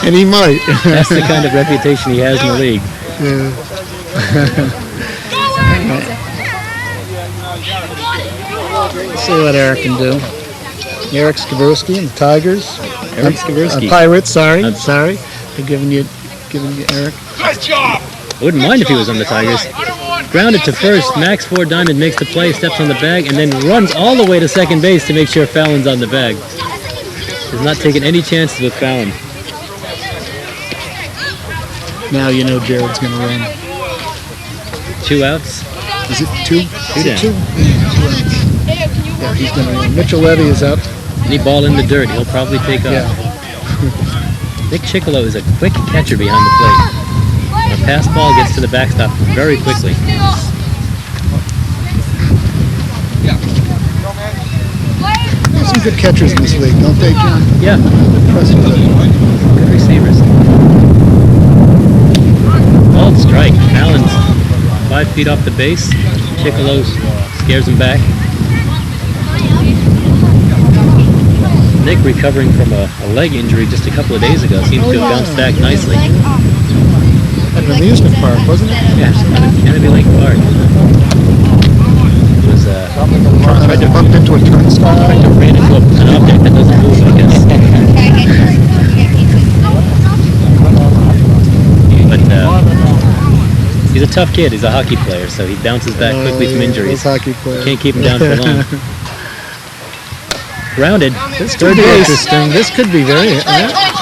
and he might. That's the kind of reputation he has in the league. Let's see what Eric can do. Eric Skaversky and the Tigers. Eric Skaversky. Pirates, sorry. Sorry. They're giving you Eric. Nice job! I wouldn't mind if he was on the Tigers. Grounded to first. Max Ford Diamond makes the play, steps on the bag, and then runs all the way to second base to make sure Fallon's on the bag. He's not taking any chances with Fallon. Now you know Jared's going to run. 2 outs. Is it 2? Is it down. 2? Yeah, 2 outs. Yeah, he's going to run. Mitchell Levy is up. Any ball in the dirt, he'll probably take off. Yeah. Nick Chickolo is a quick catcher behind the plate. A pass ball gets to the backstop very quickly. There's some good catchers in this league, don't they, John? Yeah. Impressive. Good receivers. Ball strike. Fallon's 5 feet off the base. Chickolo scares him back. Nick recovering from a leg injury just a couple of days ago. Seems to have bounced back nicely. At an amusement park, wasn't it? Yeah, Kennedy Lake Park. It was tried to bump into a turnstile. ran into an object that doesn't move, I guess. But he's a tough kid. He's a hockey player, so he bounces back quickly from injuries. Those hockey players. Can't keep him down for long. Grounded. This Third could be base. interesting. This could be very.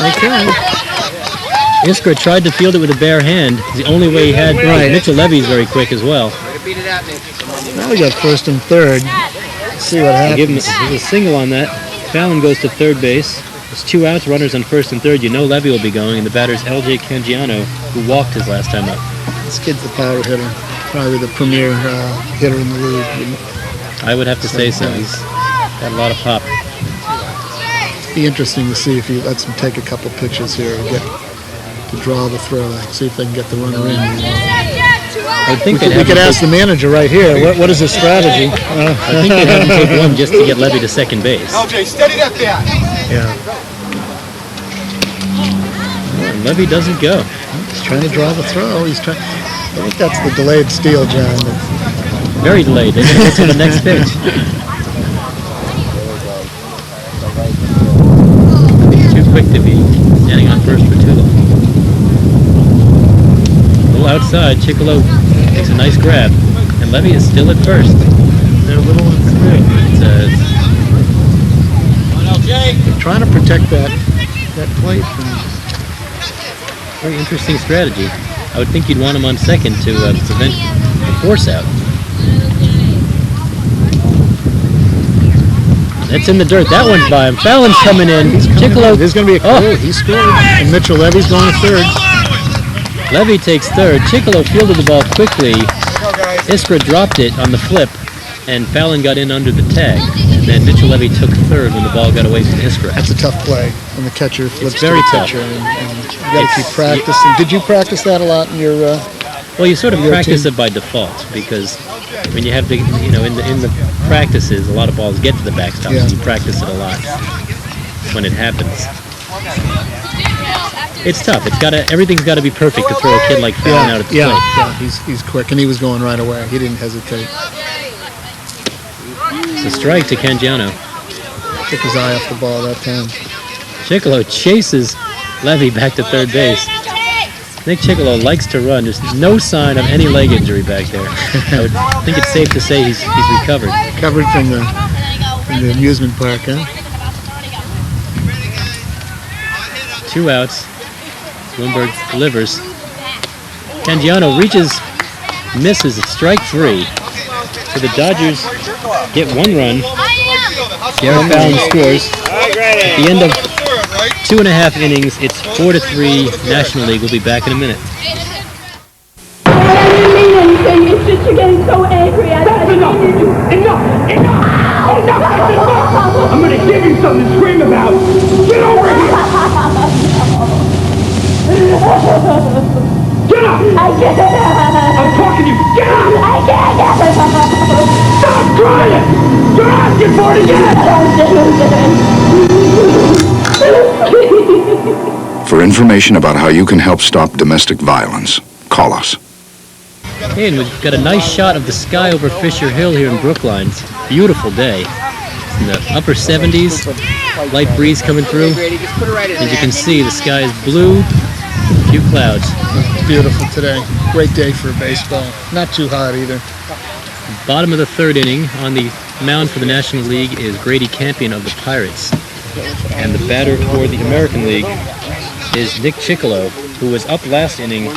Okay. Iskra tried to field it with a bare hand. It's the only way he had. Right. Mitchell Levy's very quick as well. Now we got first and third. Let's see what They give him happens. a single on that. Fallon goes to third base. There's 2 outs, runners on first and third. You know Levy will be going, and the batter's L.J. Cangiano, who walked his last time up. This kid's a power hitter. Probably the premier hitter in the league. I would have to say so. He's got a lot of pop. Be interesting to see if he lets him take a couple pitches here and get to draw the throw. See if they can get the runner in. I think we could ask the manager right here. What is his strategy? I think they'd have him take one just to get Levy to second base. LJ, steady that bat. Yeah. And Levy doesn't go. He's trying to draw the throw. He's trying. I think that's the delayed steal, John. Very delayed. They're going to get to the next pitch. Too quick to be standing on first for too long. A little outside, Chickolo makes a nice grab, and Levy is still at first. They're a little unfair. They're trying to protect that plate from. Very interesting strategy. I would think you'd want him on second to prevent the force out. That's in the dirt. That one's by him. Fallon's coming in. Chickolo. There's going to be a clear. He scored. And Mitchell Levy's going to third. Levy takes third. Chickolo fielded the ball quickly. Iskra dropped it on the flip, and Fallon got in under the tag. and then Mitchell Levy took third when the ball got away from Iskra. That's a tough play when the catcher flips very to the tough. pitcher, and you got to keep practicing. Did you practice that a lot in your? Well, you sort of your practice team? it by default because when you have the, in the practices, a lot of balls get to the backstop, Yeah. so you practice it a lot when it happens. It's tough. Everything's got to be perfect to throw a kid like Fallon out at the plate. Yeah, he's quick, and he was going right away. He didn't hesitate. It's a strike to Cangiano. Took his eye off the ball that time. Chicolo chases Levy back to third base. Nick Chicolo likes to run. There's no sign of any leg injury back there. I would think it's safe to say he's recovered. Covered from the amusement park, huh? 2 outs. Bloomberg delivers. Cangiano reaches, misses. It's strike 3. So the Dodgers get 1 run. Garrett Fallon scores. At the end of 2.5 innings, it's 4-3. National League will be back in a minute. I didn't mean anything. It's just you're getting so angry. That's enough. Enough. I'm going to give you something to scream about. Get over here. Get up. I can't. I'm talking to you. Get up. I can't. Stop crying. You're asking for it again. For information about how you can help stop domestic violence, call us. Hey, and we've got a nice shot of the sky over Fisher Hill here in Brookline. It's a beautiful day. It's in the upper 70s. Light breeze coming through. As you can see, the sky is blue. A few clouds. Beautiful today. Great day for baseball. Not too hot either. Bottom of the 3rd inning, on the mound for the National League is Grady Campion of the Pirates. And the batter for the American League is Nick Chicolo, who was up last inning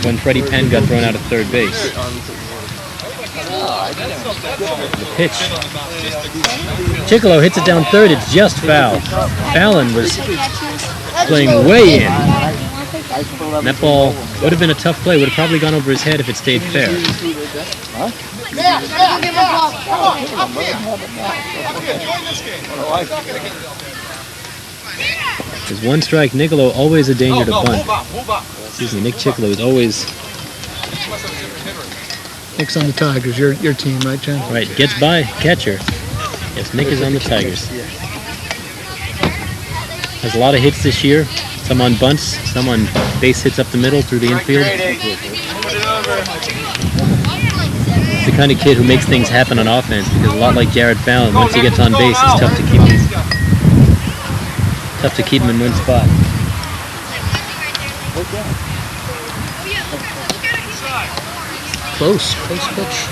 when Freddie Penn got thrown out at third base. The pitch. Chicolo hits it down third. It's just foul. Fallon was playing way in. And that ball would have been a tough play. Would have probably gone over his head if it stayed fair. There's 1 strike. Nicolo always a danger to bunt. Excuse me, Nick Chicolo is always... Nick's on the Tigers, your team, right, John? Right, gets by catcher. Yes, Nick is on the Tigers. Has a lot of hits this year. Some on bunts, some on base hits up the middle through the infield. He's the kind of kid who makes things happen on offense because a lot like Jared Fallon, once he gets on base, it's tough to keep him in one spot. Close pitch.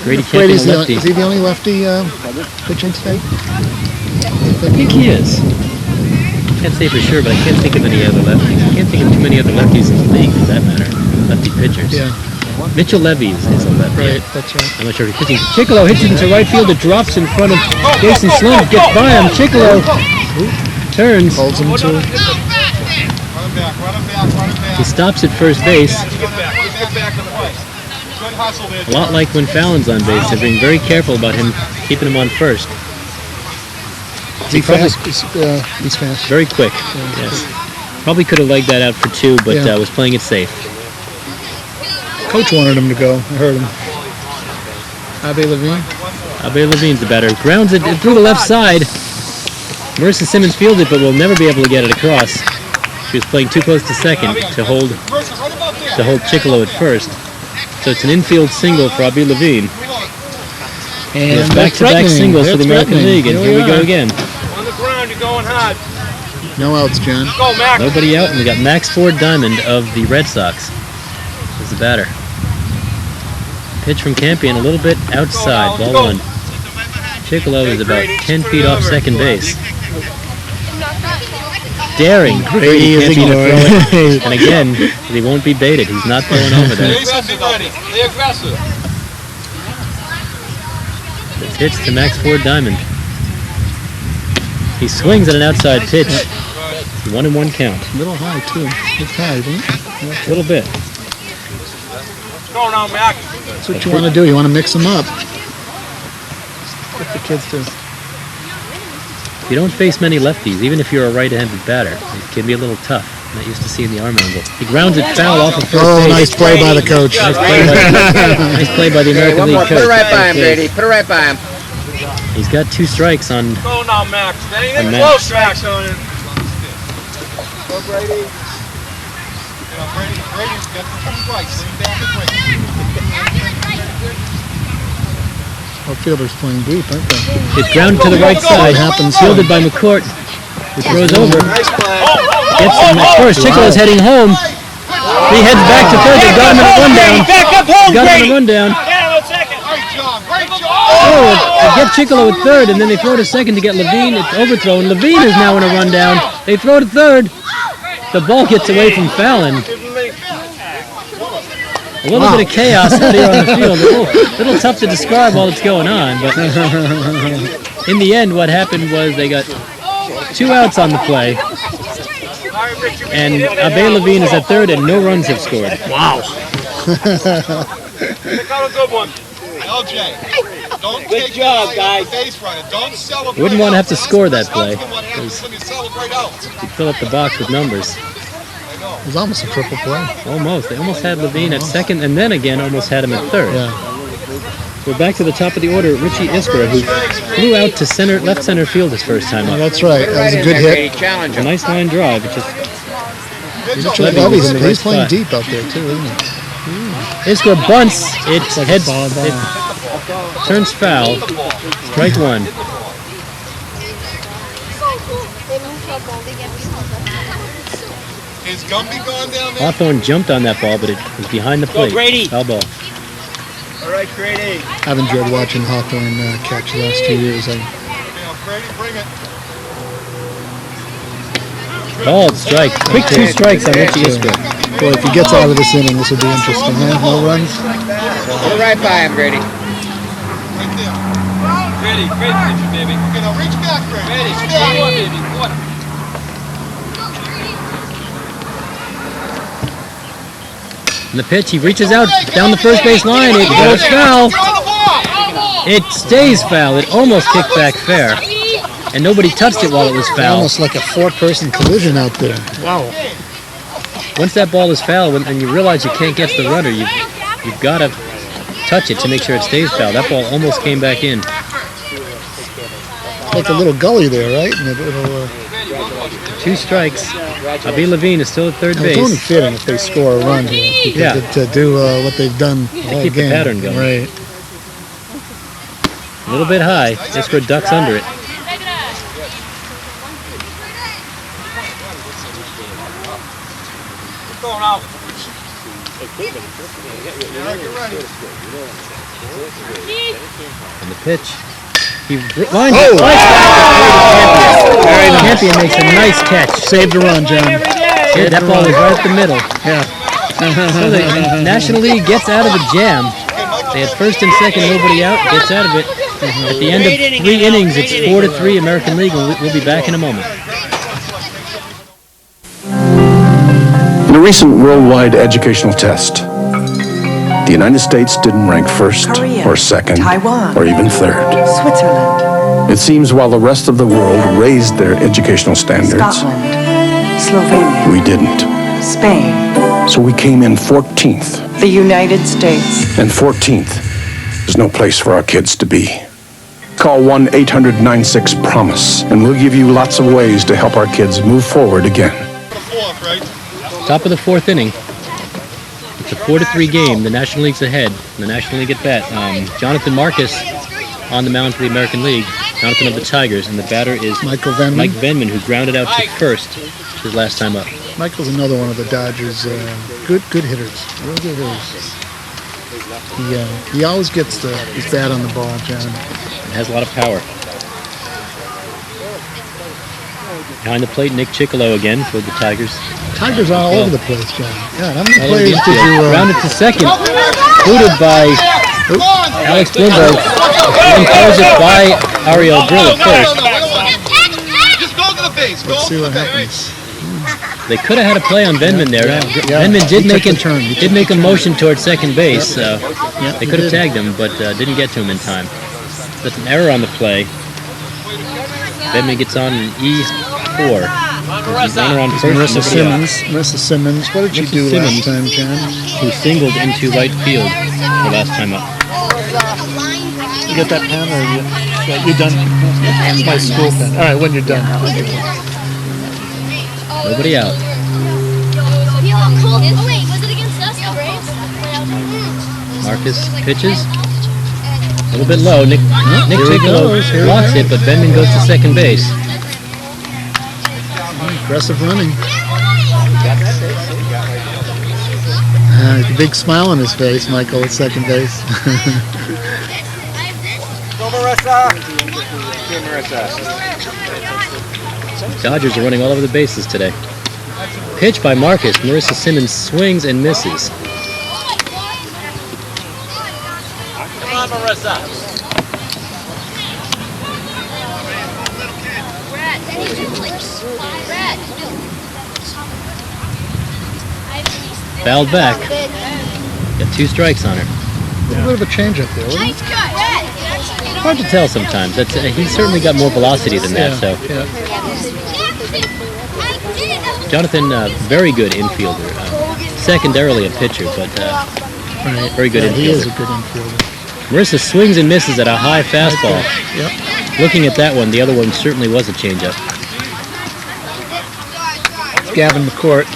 Grady Campion, a lefty. Is he the only lefty pitching today? I think he is. Can't say for sure, but I can't think of any other lefties. I can't think of too many other lefties in the league, for that matter. Lefty pitchers. Yeah. Mitchell Levy is a lefty. Right, that's right. I'm not sure if he's pitching. Chicolo hits it into right field. It drops in front of Jason Sloan. Gets by him. Chicolo turns. Holds him to. He stops at first base. A lot like when Fallon's on base. They're being very careful about him, keeping him on first. He's fast. He's fast. Very quick. Yes. Probably could have legged that out for 2, but was playing it safe. Coach wanted him to go. I heard him. Abe Levine. Abe Levine's the batter. Grounds it through the left side. Marissa Simmons fielded it, but will never be able to get it across. She was playing too close to second to hold Chicolo at first. So it's an infield single for Abe Levine. And back-to-back singles for the American League, and here we go again. On the ground, you're going hard. No outs, John. Go, Max. Nobody out, and we got Max Ford Diamond of the Red Sox as the batter. Pitch from Campion, a little bit outside, ball 1. Chicolo is about 10 feet off second base. Daring Grady Campion to throw it, and again, he won't be baited. He's not throwing over there. Stay aggressive. The pitch to Max Ford Diamond. He swings at an outside pitch. 1-1 count. A little high, too. It's high, isn't it? A little bit. Going on, Mac. That's what you want to do. You want to mix them up. What the kids do. You don't face many lefties, even if you're a right-handed batter. It can be a little tough. I'm not used to seeing the arm angle. He grounds it foul off of first base. Nice play by the coach. Nice play by the American League coach. Put it right by him, Brady. Put it right by him. He's got 2 strikes on. Going on, Max. That ain't On even Max. close, Max. Go, Brady. Brady's got the twice. Lean back and break. Outfielders playing deep, aren't they? It's grounded to the right side. Happens. Fielded by McCourt, who throws over. Gets him at first. Chickalo's heading home. He heads back to third. They got him in a rundown. Got him in a rundown. Oh, they get Chicalo at third, and then they throw to second to get Levine. It's overthrown. Levine is now in a rundown. They throw to third. The ball gets away from Fallon. A little bit of chaos out here on the field. A little tough to describe while it's going on, but in the end, what happened was they got 2 outs on the play, and Abe Levine is at third, and no runs have scored. Wow. Pick out a good one. LJ, don't Good take job, your guys. base runner. Don't celebrate. Wouldn't want to have to outs. score that play. What happens when you celebrate outs? You fill up the box with numbers. It was almost a triple play. Almost. They almost had Levine at second, and then again almost had him at third. Yeah. We're back to the top of the order. Richie Iskra, who flew out to left center field his first time up. That's right. That was a good hit. A nice line drive. It just He's playing deep out there too, isn't he? Iskra bunts. It like heads. a ball. It turns foul. Strike 1. Is Gumby gone down there? Hawthorne jumped on that ball, but it was behind the plate. Grady. Foul ball. All right, Grady. I've enjoyed watching Hawthorne catch the last 2 years. Yeah, Brady, bring it. Bald strike. Quick 2 strikes on Richie Iskra. Boy, if he gets out of this inning, this will be interesting. Huh? No runs. Put it right by him, Brady. Right there. Grady, great pitch, baby. Okay, now reach back, Brady. Grady, Reach come back. on, baby. What? And the pitch, he reaches out down the first base line. It goes foul. It stays foul. It almost kicked back fair. And nobody touched it while it was foul. Almost like a 4-person collision out there. Wow. Once that ball is foul and you realize you can't get to the runner, you've got to touch it to make sure it stays foul. That ball almost came back in. Like a little gully there, right? And it'll, 2 strikes. Abe Levine is still at third it's base. only fitting if they score a run here. Because to do what they've done all keep the game. pattern going. Right. A little bit high. Iskra ducks under it. Going out. And the pitch. He lines it. Campion makes a nice catch. Saved the run, John. Yeah, that ball was right at the middle. Yeah. So the National League gets out of a jam. They had first and second, nobody out, gets out of it. At the end of 3 innings, it's 4-3 American League, and we'll be back in a moment. In a recent worldwide educational test, the United States didn't rank first Korea, or second Taiwan, or even third. Switzerland, It seems while the rest of the world raised their educational standards, Scotland, Slovenia, we didn't. Spain, So we came in 14th. the United States. And 14th is no place for our kids to be. Call 1-800-96-PROMISE, and we'll give you lots of ways to help our kids move forward again. Top of the 4th inning. It's a 4-3 game. The National League's ahead. The National League at bat. Jonathan Marcus on the mound for the American League. Jonathan of the Tigers, and the batter is Mike Venman, who grounded out to first his last time up. Michael's another one of the Dodgers' good hitters. Real good hitters. He always gets his bat on the ball, John. It has a lot of power. Behind the plate, Nick Chicalo again for the Tigers. Tigers are all over the place, John. God, how many players did you... Rounded to second. Booted by Alex Bloomberg. And throws it by Ariel Brill at first. Just go to the base. Let's see what happens. They could have had a play on Venman there. Yeah. Venman did He make took the turn. He took a the turn. motion towards second base, so they he could have did. tagged him, but didn't get to him in time. That's an error on the play. Venman gets on an E4. Runner on first. Marissa Simmons. What did she do last time, John? Who singled into right field her last time up. You got that pen, or you done? It's my school pen. All right, when you're done. Nobody out. Marcus pitches. A little bit low. Nick Piccolo blocks it, but Venman goes to second base. Aggressive running. A big smile on his face, Michael, at second base. Go, Marissa! Here, Marissa. Dodgers are running all over the bases today. Pitch by Marcus. Marissa Simmons swings and misses. Come on, Marissa. Fouled back. Got 2 strikes on her. A little bit of a change up there, wasn't it? Hard to tell sometimes. He's certainly got more velocity than that. So Jonathan, very good infielder. Secondarily a pitcher, but very good infielder. He is a good infielder. Marissa swings and misses at a high fastball. Yep. Looking at that one, the other one certainly was a changeup. Gavin McCourt.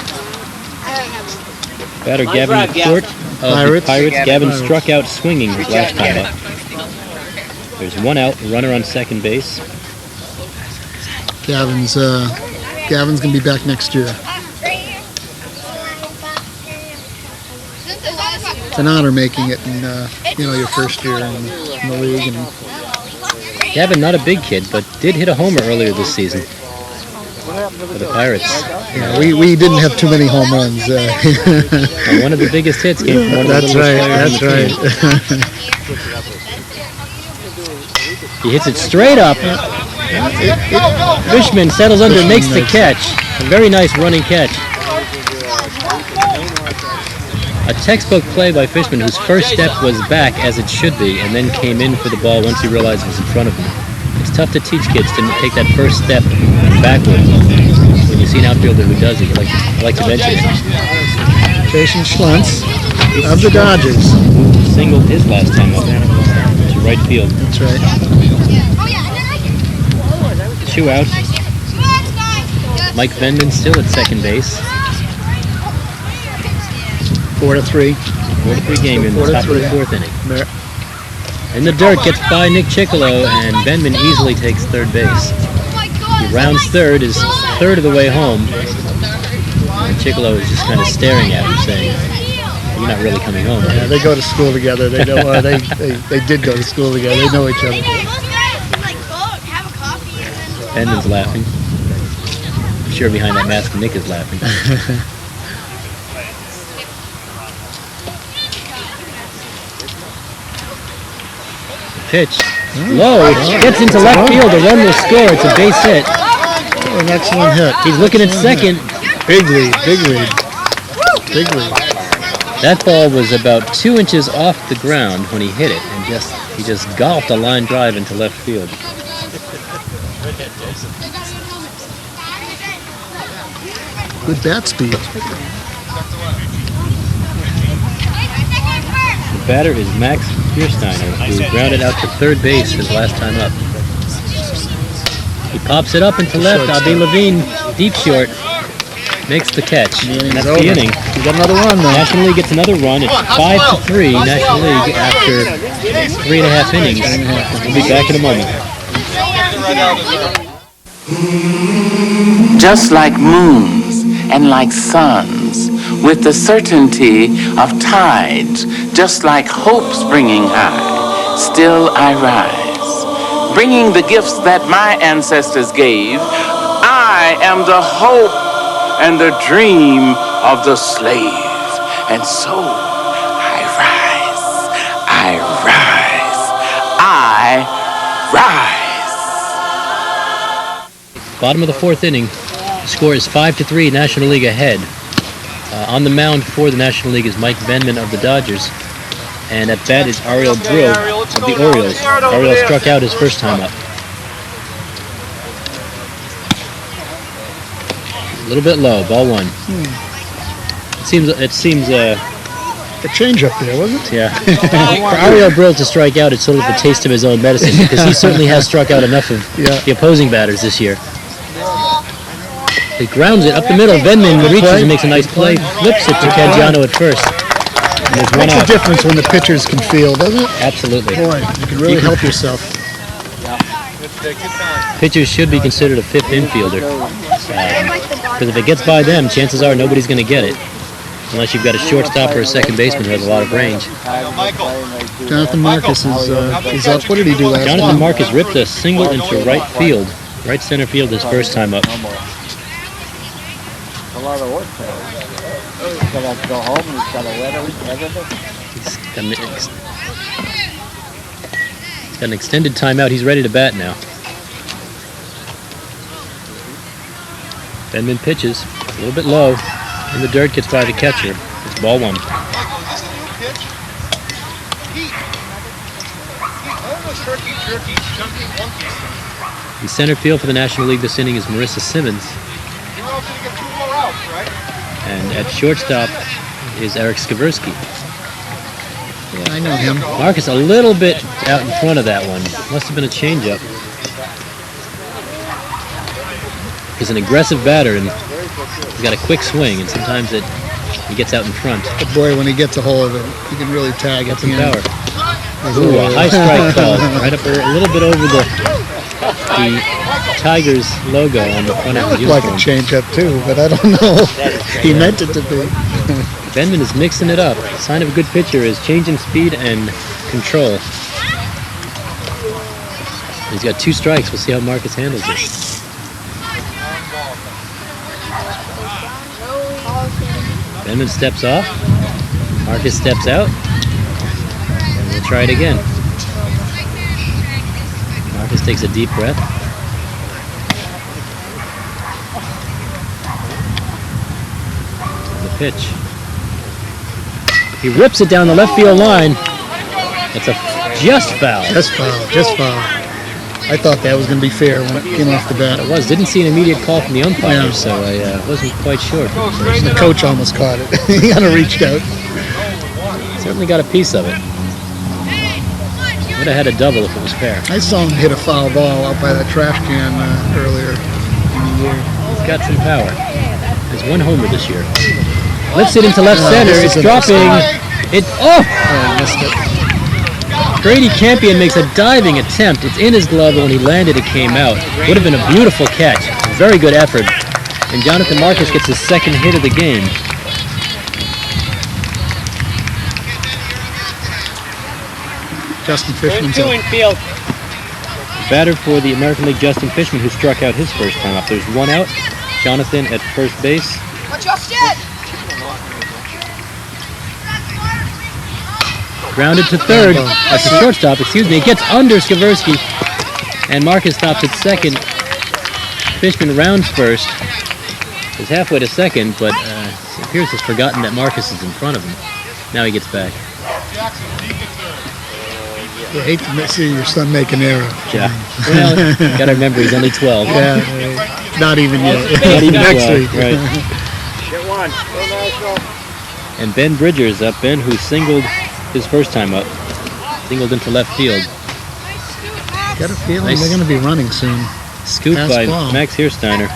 Batter Gavin McCourt of the Pirates. Gavin struck out swinging his last time up. There's 1 out, runner on second base. Gavin's gonna be back next year. It's an honor making it in your first year in the league. And Gavin, not a big kid, but did hit a homer earlier this season for the Pirates. yeah, we didn't have too many home runs. And one of the biggest hits came from one of the littlest players in the team. He hits it straight up. Fishman settles under, makes the catch. A very nice running catch. A textbook play by Fishman, whose first step was back as it should be, and then came in for the ball once he realized it was in front of him. It's tough to teach kids to take that first step backwards. When you see an outfielder who does it, I like to mention it. Jason Schlentz of the Dodgers. Singled his last time up to right field. That's right. 2 out. Mike Venman still at second base. 4-3. 4-3 game in the top of the 4th inning. In the dirt, gets by Nick Piccolo, and Venman easily takes third base. He rounds third, is third of the way home, and Piccolo is just kind of staring at him, saying, "You're not really coming home." Yeah, they go to school together. They know. They did go to school together. They know each other. Venman's laughing. I'm sure behind that mask, Nick is laughing. Pitch. Low. Gets into left field. A run will score. It's a base hit. Oh, an excellent hit. He's looking at second. Big lead. Big lead. Big lead. That ball was about 2 inches off the ground when he hit it, and he just golfed a line drive into left field. Good bat speed. The batter is Max Biersteiner, who grounded out to third base his last time up. He pops it up into left. Abby Levine, deep short, makes the catch. And that's the inning. You got another run, though. National League gets another run. It's 5-3 National League after 3.5 innings. We'll be back in a moment. Just like moons and like suns, with the certainty of tides, just like hope springing high, still I rise, bringing the gifts that my ancestors gave. I am the hope and the dream of the slave, and so I rise, I rise, I rise. Bottom of the 4th inning. The score is 5-3, National League ahead. On the mound for the National League is Mike Venman of the Dodgers. And at bat is Ariel Brill of the Orioles. Ariel struck out his first time up. A little bit low, ball one. It seems a change up there, wasn't it? Yeah. For Ariel Brill to strike out, it's sort of a taste of his own medicine, because he certainly has struck out enough of the opposing batters this year. He grounds it up the middle. Venman reaches and makes a nice play. Flips it to Cangiano at first. And there's one Makes out. a difference when the pitchers can feel, doesn't it? Absolutely. Boy, you can really help yourself. Pitchers should be considered a fifth infielder. Because if it gets by them, chances are nobody's going to get it. Unless you've got a shortstop or a second baseman who has a lot of range. Jonathan Marcus is up. What did he do last time? Jonathan Marcus ripped a single into right field. Right center field his first time up. A lot of work for him. He's got to go home and he's got to wet everything. He's got an extended timeout. He's ready to bat now. Venman pitches a little bit low. In the dirt, gets by the catcher. It's ball one. In center field for the National League this inning is Marissa Simmons. And at shortstop is Eric Skaversky. Yeah, I know him. Marcus a little bit out in front of that one. Must have been a changeup. He's an aggressive batter, and he's got a quick swing, and sometimes he gets out in front. But boy, when he gets a hold of it, he can really tag it. Got some power. Ooh, a high strike call, right up a little bit over the Tigers logo on the front of the uniform. Like a changeup too, but I don't know. He meant it to be. Venman is mixing it up. A sign of a good pitcher is change in speed and control. He's got 2 strikes. We'll see how Marcus handles it. Venman steps off. Marcus steps out. And we'll try it again. Marcus takes a deep breath. And the pitch. He rips it down the left field line. That's a just foul. Just foul. I thought that was going to be fair when it came off the bat. It was. Didn't see an immediate call from the umpire, so I wasn't quite sure. The coach almost caught it. He kind of reached out. Certainly got a piece of it. Would have had a double if it was fair. I saw him hit a foul ball out by that trash can earlier in the year. He's got some power. He's 1 homer this year. Lifts it into left center. It's dropping. I missed it. Grady Campion makes a diving attempt. It's in his glove, and when he landed, it came out. Would have been a beautiful catch. Very good effort. And Jonathan Marcus gets his second hit of the game. Justin Fishman's up. Batter for the American League, Justin Fishman, who struck out his first time up. There's 1 out. Jonathan at first base. Grounded to third. That's the shortstop, excuse me. It gets under Skaversky. And Marcus stops at second. Fishman rounds first. He's halfway to second, but it appears he's forgotten that Marcus is in front of him. Now he gets back. I hate to see your son make an error. Yeah. Well, you gotta remember he's only 12. Yeah, not even yet. Not even Next 12, week. right. Get one. Go National. And Ben Bridger's up. Ben, who singled his first time up. Singled into left field. Got a feeling they're going to be running soon. Scoop by Max Hirsteiner.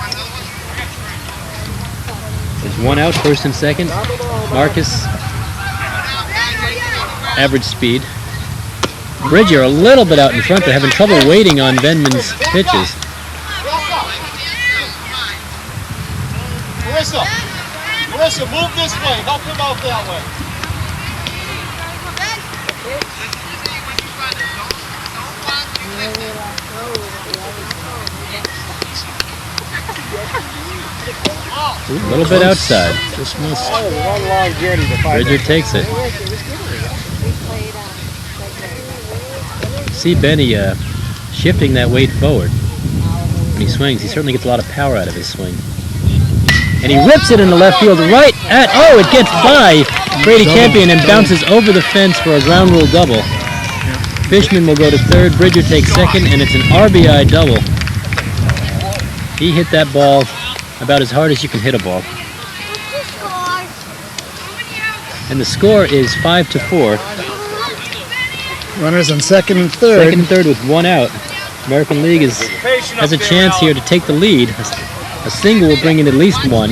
There's 1 out, first and second. Marcus, average speed. Bridger a little bit out in front. They're having trouble waiting on Venman's pitches. Marissa, move this way. Help him out that way. A little bit outside. Just missed. One long journey to find Bridger takes it. See Benny shifting that weight forward when he swings. He certainly gets a lot of power out of his swing. And he rips it in the left field right at, oh, it gets by Brady Campion and bounces over the fence for a ground rule double. Fishman will go to third, Bridger takes second, and it's an RBI double. He hit that ball about as hard as you can hit a ball. And the score is 5-4. Runners on second and third. Second and third with one out. American League has a chance here to take the lead. A single will bring in at least one.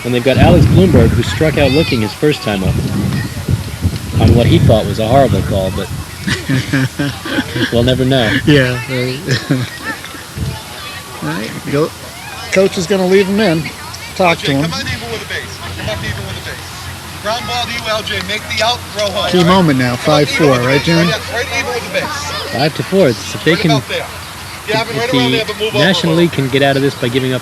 And they've got Alex Bloomberg, who struck out looking his first time up on what he thought was a horrible call, but we'll never know. Yeah. All right. Go. Coach is going to leave him in. Talk to him. Come on even with the base. Come up even with the base. Ground ball to you, LJ. Make the out, throw home. Key moment now. 5-4, right, Jim? Right even with the base. 5-4. If they can, if the National League can get out of this by giving up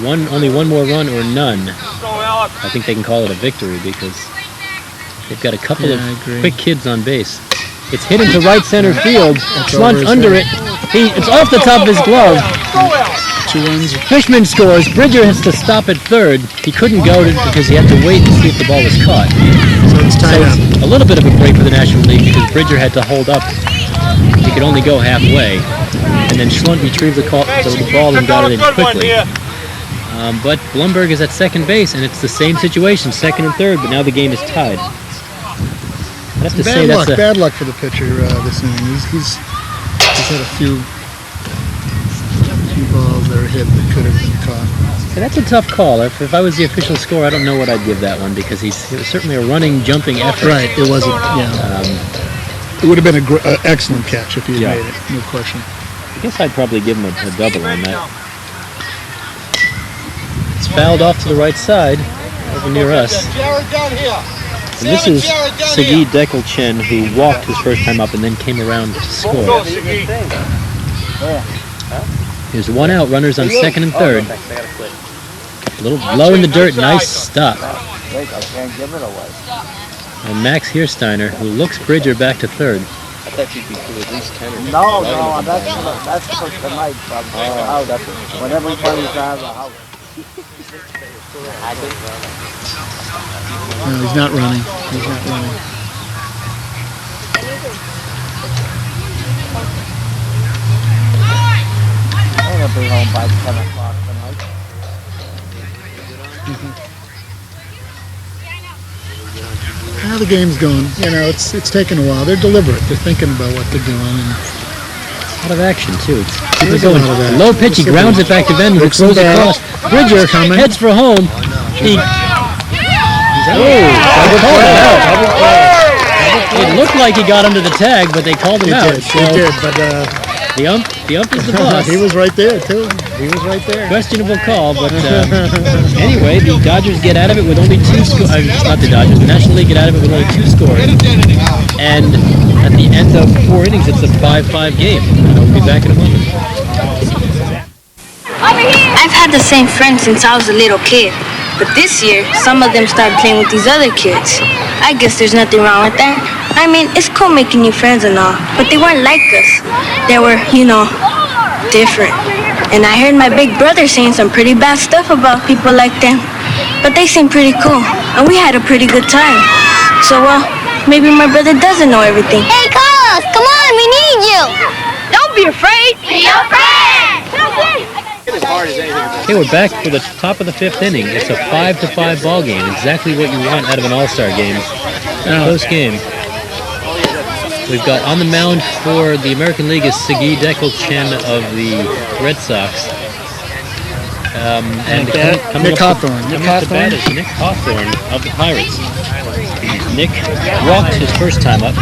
only one more run or none, I think they can call it a victory because they've got a couple of quick kids on base. It's hit into right center field. Schlunt's under it. It's off the top of his glove. 2 runs. Fishman scores. Bridger has to stop at third. He couldn't go because he had to wait to see if the ball was caught. So it's tied up. A little bit of a break for the National League because Bridger had to hold up. He could only go halfway. And then Schlunt retrieved the ball and got it in quickly. But Blumberg is at second base, and it's the same situation, second and third, but now the game is tied. I have to say bad luck for the pitcher this inning. He's had a few balls that are hit that could have been caught. Yeah, that's a tough call. If I was the official score, I don't know what I'd give that one because it was certainly a running, jumping effort. Right, it was. It would have been an excellent catch if he had made it, no question. I guess I'd probably give him a double on that. It's fouled off to the right side, over near us. And this is Sagi Dekel-Chen, who walked his first time up and then came around to score. There's one out, runners on second and third. A little low in the dirt, nice stop. And Max Hiersteiner, who looks Bridger back to third. I thought you'd be through at least 10 or 15. No, that's for tonight. When everybody's out of the house. No, he's not running. He's not running. I'm going to be home by 10 o'clock tonight. How the game's going, it's taken a while. They're deliberate. They're thinking about what they're doing. And a lot of action, too. It's going low pitch. He grounds it back to Bender, who throws across. Bridger heads for home. It looked like he got under the tag, but they called him out. He did, but the ump is the boss. He was right there too. He was right there. Questionable call, but anyway, the Dodgers get out of it with only 2 scores. Not the Dodgers. The National League get out of it with only 2 scores. And at the end of 4 innings, it's a 5-5 game. We'll be back in a moment. I've had the same friends since I was a little kid. But this year, some of them started playing with these other kids. I guess there's nothing wrong with that. I mean, it's cool making new friends and all, but they weren't like us. They were, different. And I heard my big brother saying some pretty bad stuff about people like them. But they seemed pretty cool, and we had a pretty good time. So, maybe my brother doesn't know everything. Hey, Carlos, come on, we need you. Don't be afraid. Be your friend. Okay, we're back for the top of the 5th inning. It's a 5-5 ball game. Exactly what you want out of an all-star game. Close game. We've got on the mound for the American League is Sagi Dekel-Chen of the Red Sox. And Nick Hawthorne. Nick Hawthorne of the Pirates. Nick walked his first time up.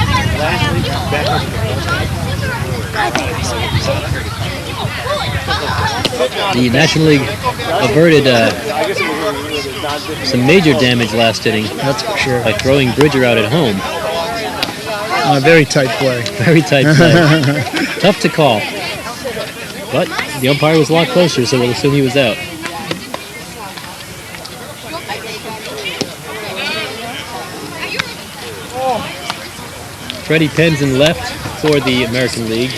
The National League averted some major damage last inning. That's for sure. By throwing Bridger out at home. Very tight play. Very tight play. Tough to call. But the umpire was a lot closer, so we'll assume he was out. Freddie Penn's in left for the American League.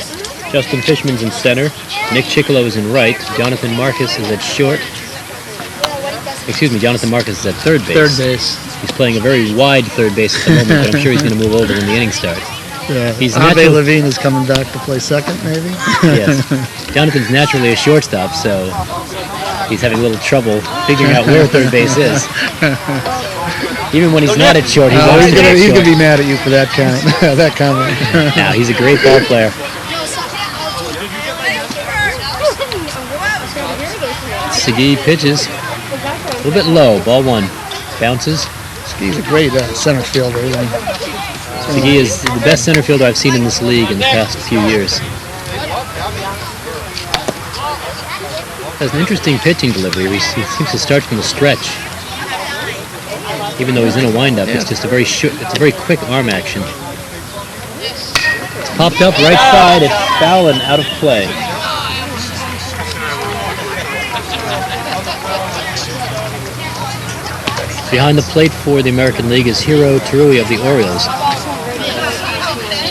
Justin Fishman's in center. Nick Chickolo is in right. Jonathan Marcus is at short. Excuse me, Jonathan Marcus is at third base. Third base. He's playing a very wide third base at the moment, but I'm sure he's going to move over when the inning starts. Yeah. He's Ave Levine is coming back to play second, maybe? Yes. Jonathan's naturally a shortstop, so he's having a little trouble figuring out where third base is. Even when he's not at short, he's always at short. He's going to be mad at you for that comment. Now, he's a great ball player. Segui pitches. A little bit low. Ball one. Bounces. Segui's a great center fielder. Segui is the best center fielder I've seen in this league in the past few years. Has an interesting pitching delivery. He seems to start from the stretch. Even though he's in a windup, it's just a very quick arm action. It's popped up right side. It's foul and out of play. Behind the plate for the American League is Hiro Terui of the Orioles.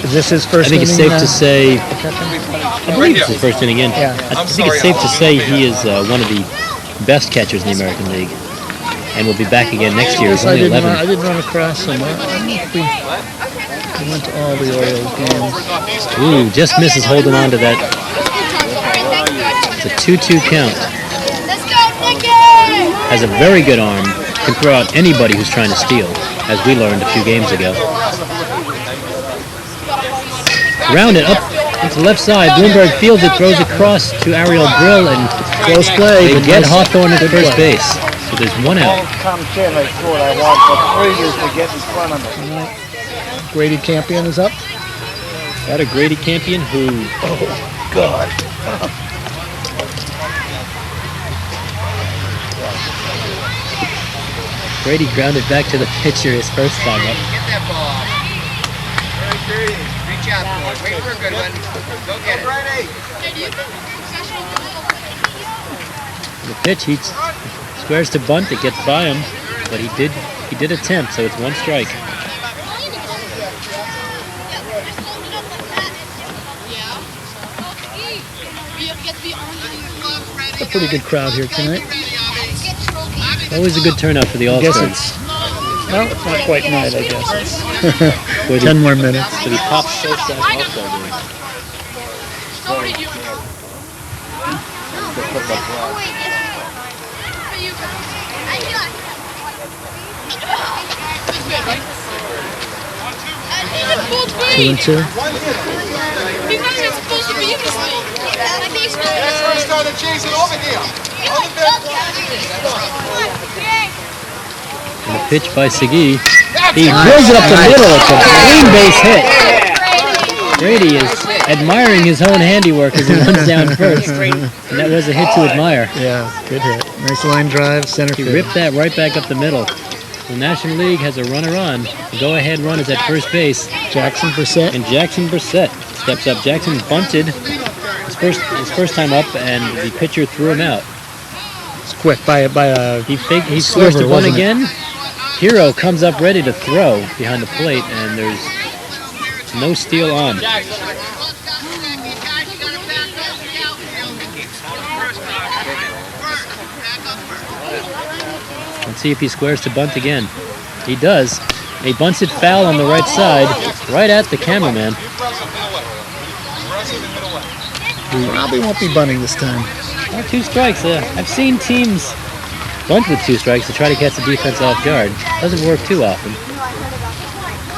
Is this his first inning? I think it's safe to say, I believe it's his first inning in. Yeah. I think it's safe to say he is one of of the best catchers in the American League and will be back again next year. He's only 11. I didn't run across him. We went to all the Orioles games. Ooh, just misses holding on to that. It's a 2-2 count. Has a very good arm. Can throw out anybody who's trying to steal, as we learned a few games ago. Rounded up into left side. Bloomberg fields it, throws across to Ariel Brill, and close play. They get Hawthorne at first base. So there's one out. Grady Campion is up. That a Grady Campion who... Oh, God. Grady grounded back to the pitcher his first time up. Get that ball. Reach out for it. Wait for a good one. Go get it. The pitch, he squares to bunt. It gets by him, but he did attempt, so it's one strike. A pretty good crowd here tonight. Always a good turnout for the All-Stars. Well, it's not quite night, I guess. 10 more minutes. For the top showstack All-Star game. Two and two. He's not even supposed to be in this league. That's why he started chasing over here. And a pitch by Segui. He drills it up the middle. It's a clean base hit. Grady is admiring his own handiwork as he runs down first. And that was a hit to admire. Yeah, good hit. Nice line drive, center field. He ripped that right back up the middle. The National League has a runner on. The go-ahead run is at first base. Jackson Brissett. And Jackson Brissett steps up. Jackson bunted his first time up, and the pitcher threw him out. It's quick by a he squares to bunt again. Hero comes up ready to throw behind the plate, and there's no steal on. Let's see if he squares to bunt again. He does. He bunts it foul on the right side, right at the cameraman. Probably won't be bunting this time. Well, 2 strikes. I've seen teams bunt with 2 strikes to try to catch the defense off guard. Doesn't work too often. I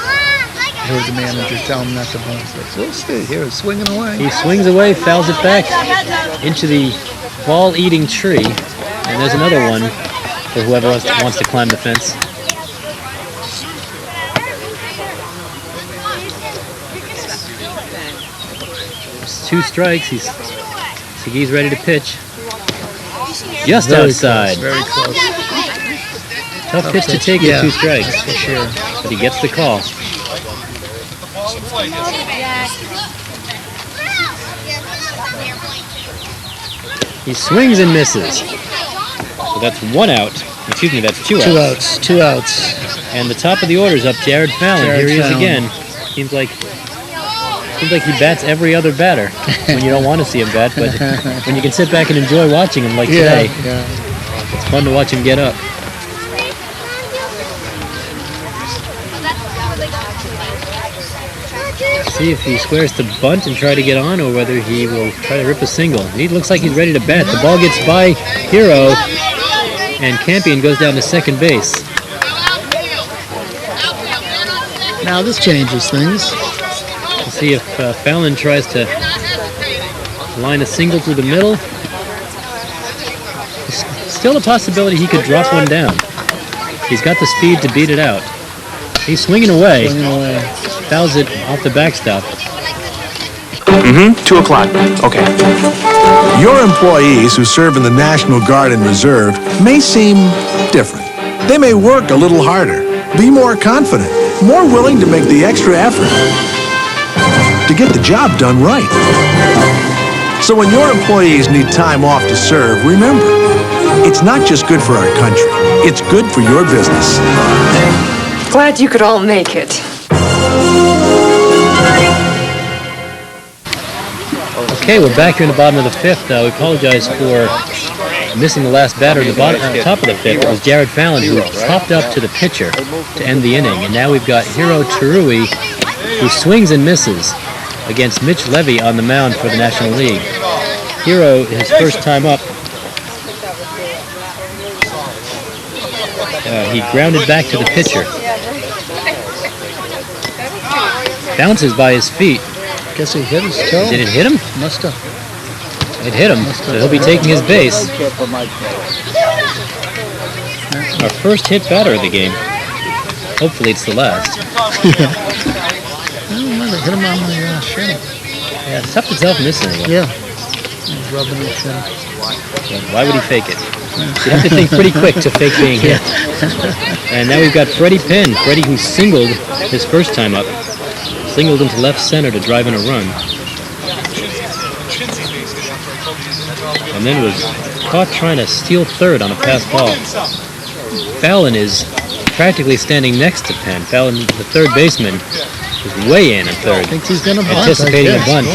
heard the manager tell him not to bunt. We'll stay here, swinging away. He swings away, fouls it back into the ball-eating tree, and there's another one for whoever wants to climb the fence. There's 2 strikes. Segui's ready to pitch. Just very outside. Close, very close. Tough pitch to take at 2 strikes. For sure. But he gets the call. He swings and misses. So that's 1 out. Excuse me, that's 2 outs. 2 outs. And the top of the order's up, Jared Fallon. Here he is again. Seems like he bats every other batter when you don't want to see him bat, but when you can sit back and enjoy watching him like today, it's Fun to watch him get up. See if he squares to bunt and try to get on, or whether he will try to rip a single. He looks like he's ready to bat. The ball gets by Hero, and Campion goes down to second base. Now this changes things. We'll see if Fallon tries to line a single through the middle. Still a possibility he could drop one down. He's got the speed to beat it out. He's swinging away. Fouls it off the backstop. 2 o'clock. Okay. Your employees who serve in the National Guard and Reserve may seem different. They may work a little harder, be more confident, more willing to make the extra effort to get the job done right. So when your employees need time off to serve, remember, it's not just good for our country, it's good for your business. Glad you could all make it. Okay, we're back here in the bottom of the fifth. We apologize for missing the last batter at the top of the fifth. It was Jared Fallon who popped up to the pitcher to end the inning. And now we've got Hiro Terui, who swings and misses against Mitch Levy on the mound for the National League. Hiro, his first time up, he grounded back to the pitcher. Bounces by his feet. Guess he hit his toe. Did it hit him? Must have. It hit him, so he'll be taking his base. Our first hit batter of the game. Hopefully it's the last. I don't remember. Hit him on the shin. Yeah, it's tough to tell from this angle. Yeah. He's rubbing his shin. Why would he fake it? You have to think pretty quick to fake being hit. And now we've got Freddie Penn. Freddie, who singled his first time up. Singled into left center to drive in a run. And then was caught trying to steal third on a pass ball. Fallon is practically standing next to Penn. Fallon, the third baseman, is way in at third. Thinks he's going to bunt. Anticipating a bunt.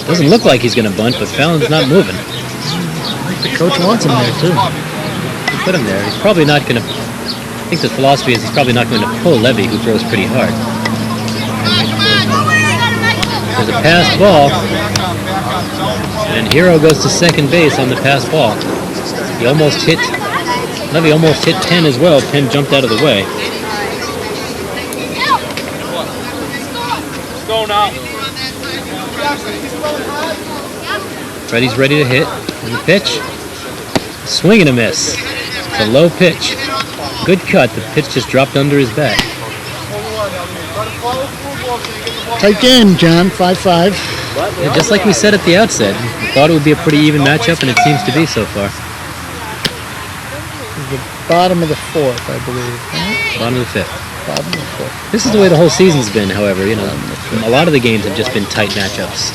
Doesn't look like he's going to bunt, but Fallon's not moving. The coach wants him there, too. He put him there. He's probably not going to... I think the philosophy is he's probably not going to pull Levy, who throws pretty hard. There's a pass ball, and Hiro goes to second base on the pass ball. He almost hit, Levy almost hit Penn as well. Penn jumped out of the way. Go now. Freddie's ready to hit. And the pitch, swing and a miss. It's a low pitch. Good cut. The pitch just dropped under his back. Tight game, John. 5-5. Yeah, just like we said at the outset, we thought it would be a pretty even matchup, and it seems to be so far. The bottom of the fourth, I believe. Right? Bottom of the fifth. Bottom of the fourth. This is the way the whole season's been, however. You know, a lot of the games have just been tight matchups.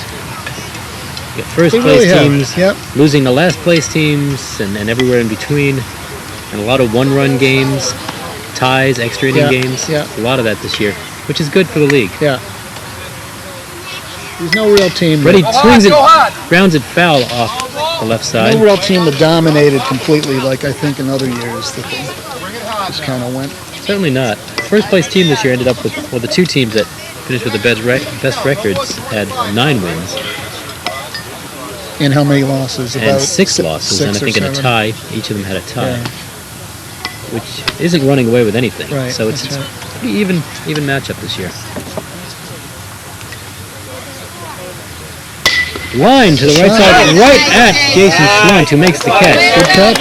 You got first place teams losing the last place teams, and everywhere in between. And a lot of one-run games, ties, extra inning games. Yeah. A lot of that this year, which is good for the league. Yeah. There's no real team. Freddie swings it, grounds it foul off the left side. No real team that dominated completely, like I think in other years that they just kind of went. Certainly not. First place team this year ended up with, well, the two teams that finished with the best records had 9 wins. And how many losses? And 6 losses, and I think in a tie, each of them had a tie. Yeah. Which isn't running away with anything. Right, so it's a pretty even matchup this year. Line to the right side, right at Jason Schlunt, who makes the catch. Good catch.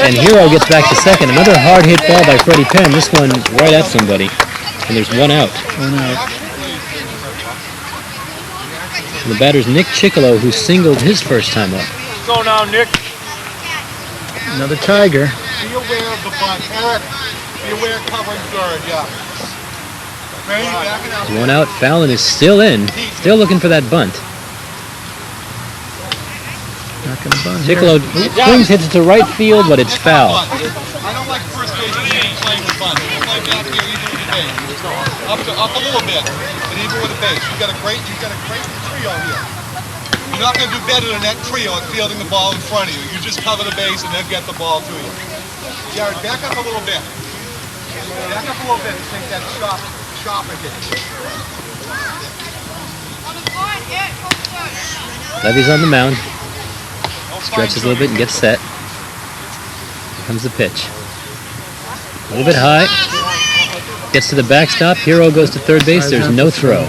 And Hiro gets back to second. Another hard hit ball by Freddie Penn. This one right at somebody. And there's one out. One out. And the batter's Nick Chickolo, who singled his first time up. Go now, Nick. Another Tiger. Be aware of the bunt. Eric, be aware of covering third, yeah. There's one out. Fallon is still in. Still looking for that bunt. Not going to bunt. Chickolo swings, hits it to right field, but it's foul. I don't like first base playing with bunt. Play back here even with the base. Up a little bit, but even with the base. You've got a great trio here. You're not going to do better than that trio at fielding the ball in front of you. You just cover the base and then get the ball to you. Jared, back up a little bit. Back up a little bit and take that sharper hit. Levy's on the mound. Stretches a little bit and gets set. Here comes the pitch. A little bit high. Gets to the backstop. Hero goes to third base. There's no throw.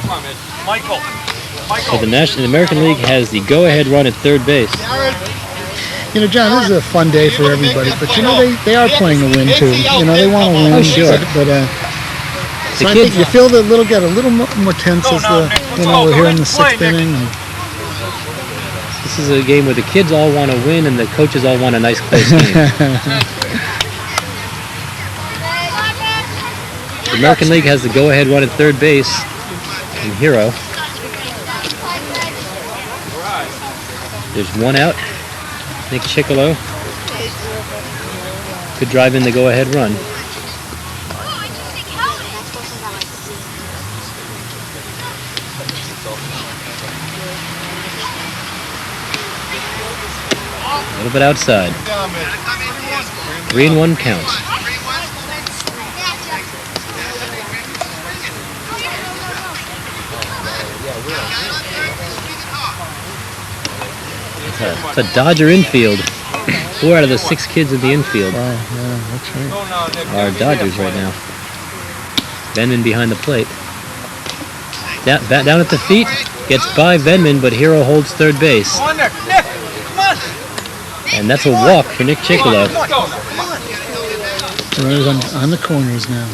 So the American League has the go-ahead run at third base. You know, John, this is a fun day for everybody, but you know, they are playing to win too. You know, they want to win. Oh, sure. But so I think you feel the get a little more tense as we're here in the sixth inning. This is a game where the kids all want to win and the coaches all want a nice close game. The American League has the go-ahead run at third base in Hero. There's one out. Nick Chicolo could drive in the go-ahead run. A little bit outside. 3-1 count. It's a Dodger infield. 4 out of the 6 kids in the infield are Dodgers right now. Venman behind the plate. Down at the feet. Gets by Venman, but Hero holds third base. And that's a walk for Nick Chicolo. Runners on the corners now.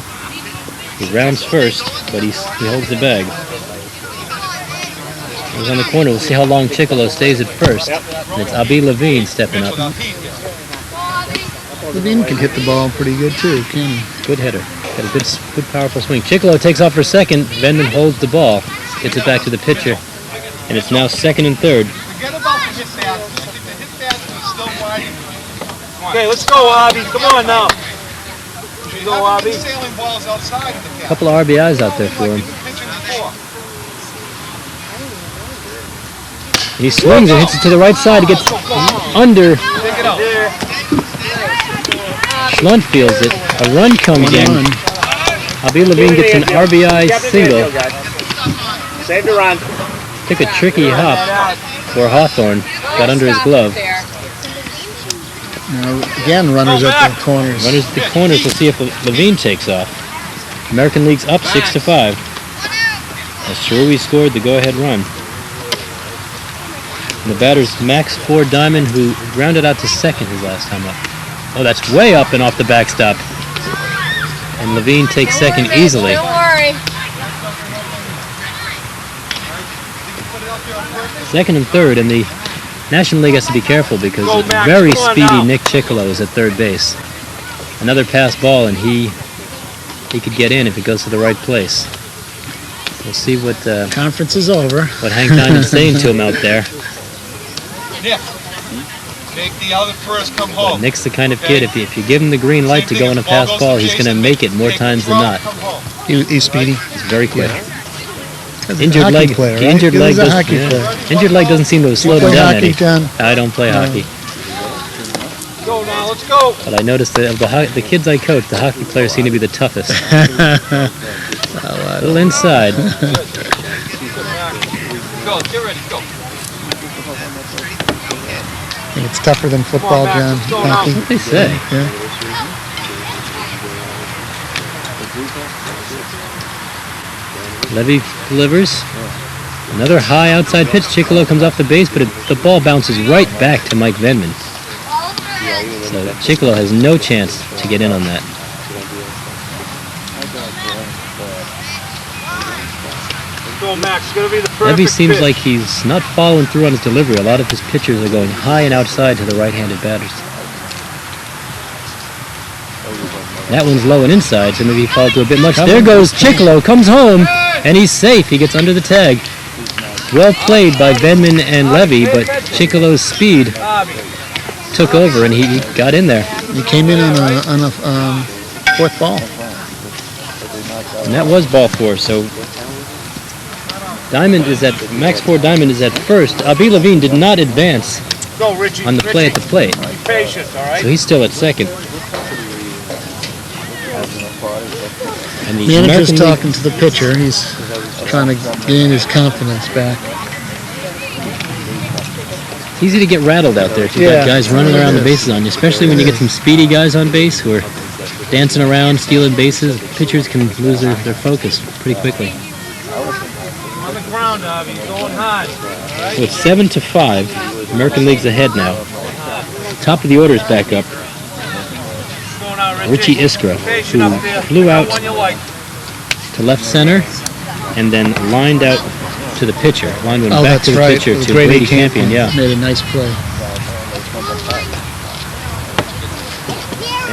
He rounds first, but he holds the bag. He's on the corner. We'll see how long Chicolo stays at first. And it's Abi Levine stepping up. Levine can hit the ball pretty good too, can he? Good hitter. Got a good powerful swing. Chicolo takes off for second. Venman holds the ball. Gets it back to the pitcher. And it's now second and third. Forget about the hit fast. If the hit fast is still wide. Okay, let's go, Abby. Come on now. Let's go, Abby. Sailing balls outside of the A couple of RBIs out there for him. And he swings and hits it to the right side. He gets under. Schlunt feels it. A run comes in. Abi Levine gets an RBI single. Save the run. Took a tricky hop for Hawthorne. Got under his glove. Now, again, runners at the corners. Runners at the corners. We'll see if Levine takes off. American League's up 6-5. As Sherui scored the go-ahead run. And the batter's Max Ford Diamond, who grounded out to second his last time up. Oh, that's way up and off the backstop. And Levine takes second easily. Don't worry. Second and third, and the National League has to be careful because a very speedy Nick Chicolo is at third base. Another pass ball, and he could get in if it goes to the right place. We'll see what conference is over. What Hank Diamond's saying to him out there. Nick, take the other first, come home. But Nick's the kind of kid, if you give him the green light to go on a pass ball, he's going to make it more times than not. He's speedy. He's very quick. Yeah. Injured leg. Player, right? Injured leg. Injured leg doesn't seem to have slowed him down any. I don't play hockey. Go now, let's go. But I noticed that of the kids I coach, the hockey players seem to be the toughest. A little inside. Go, get ready, go. I think it's tougher than football, John. Hockey. That's what they say. Yeah. Levy delivers. Another high outside pitch. Chicolo comes off the base, but the ball bounces right back to Mike Venman. So Chicolo has no chance to get in on that. Go, Max. It's gonna be the perfect Levy seems pitch. like he's not following through on his delivery. A lot of his pitchers are going high and outside to the right-handed batters. That one's low and inside, so maybe he followed through a bit much. There goes Chicolo, comes home, and he's safe. He gets under the tag. Well played by Venman and Levy, but Chicolo's speed took over, and he got in there. He came in on a fourth ball. And that was ball 4, so Max Ford Diamond is at first. Abi Levine did not advance Go, Richie. on the play at the plate. Be patient, all right? So he's still at second. And the Manager's American talking to the pitcher. He's trying to gain his confidence back. It's easy to get rattled out there if you've got guys running around the bases on you, especially when you get some speedy guys on base who are dancing around, stealing bases. Pitchers can lose their focus pretty quickly. On the ground, Avi. Going hard. All right? So it's 7-5. American League's ahead now. Top of the order is back up. Richie Iskra, who flew out to left center and then lined out to the pitcher. Line went back to the pitcher to Brady Campion. Yeah. Made a nice play.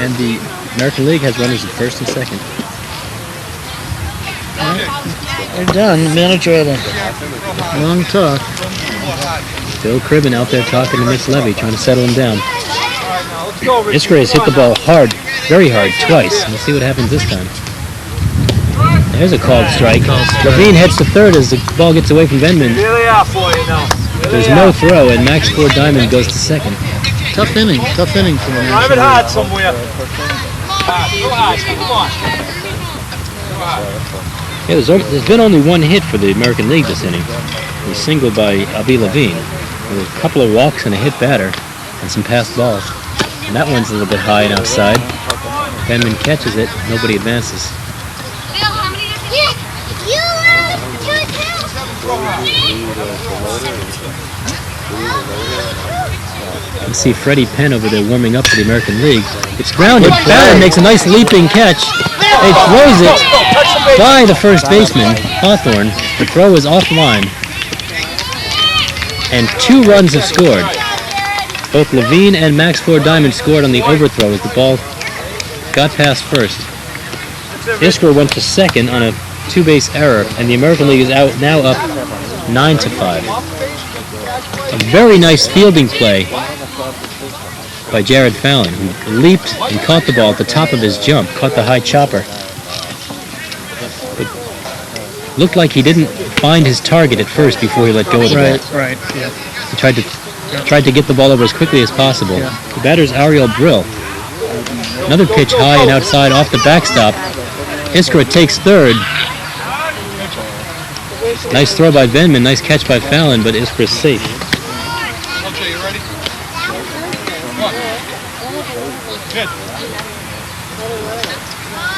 And the American League has runners at first and second. They're done. The manager had a long talk. Bill Cribben out there talking to Mitch Levy, trying to settle him down. Iskra has hit the ball hard, very hard, twice. We'll see what happens this time. There's a called strike. Levine heads to third as the ball gets away from Venman. There's no throw, and Max Ford Diamond goes to second. Tough inning for the Drive it hard somewhere. Go hard. Come on. Yeah, there's been only one hit for the American League this inning. A single by Abi Levine. There were a couple of walks and a hit batter and some passed balls. And that one's a little bit high and outside. Venman catches it. Nobody advances. You see Freddie Penn over there warming up for the American League. It's grounded. Fallon makes a nice leaping catch. He throws it by the first baseman, Hawthorne. The throw is offline. And 2 runs have scored. Both Levine and Max Ford Diamond scored on the overthrow as the ball got past first. Iskra went to second on a 2-base error, and the American League is now up 9-5. A very nice fielding play by Jared Fallon, who leaped and caught the ball at the top of his jump, caught the high chopper. It looked like he didn't find his target at first before he let go of the ball. Right, yeah. He tried to get the ball over as quickly as possible. Yeah. The batter's Ariel Brill. Another pitch high and outside off the backstop. Iskra takes third. Nice throw by Venman, nice catch by Fallon, but Iskra's safe. Okay, you ready? Hit.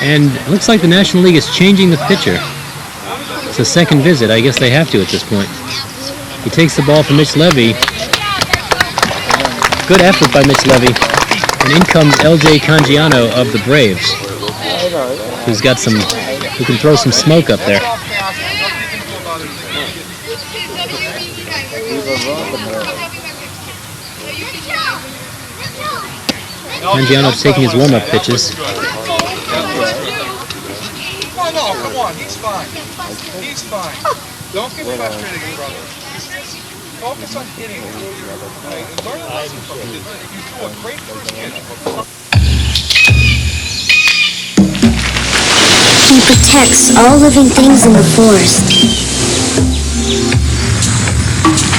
And it looks like the National League is changing the pitcher. It's a second visit. I guess they have to at this point. He takes the ball from Mitch Levy. Good effort by Mitch Levy. And in comes L.J. Cangiano of the Braves, who can throw some smoke up there. Cangiano's taking his warm-up pitches. Oh, no, come on. He's fine. He's fine. Don't get frustrated, brother. Focus on hitting. Learn a lesson from it. You threw a great first pitch. He protects all living things in the forest.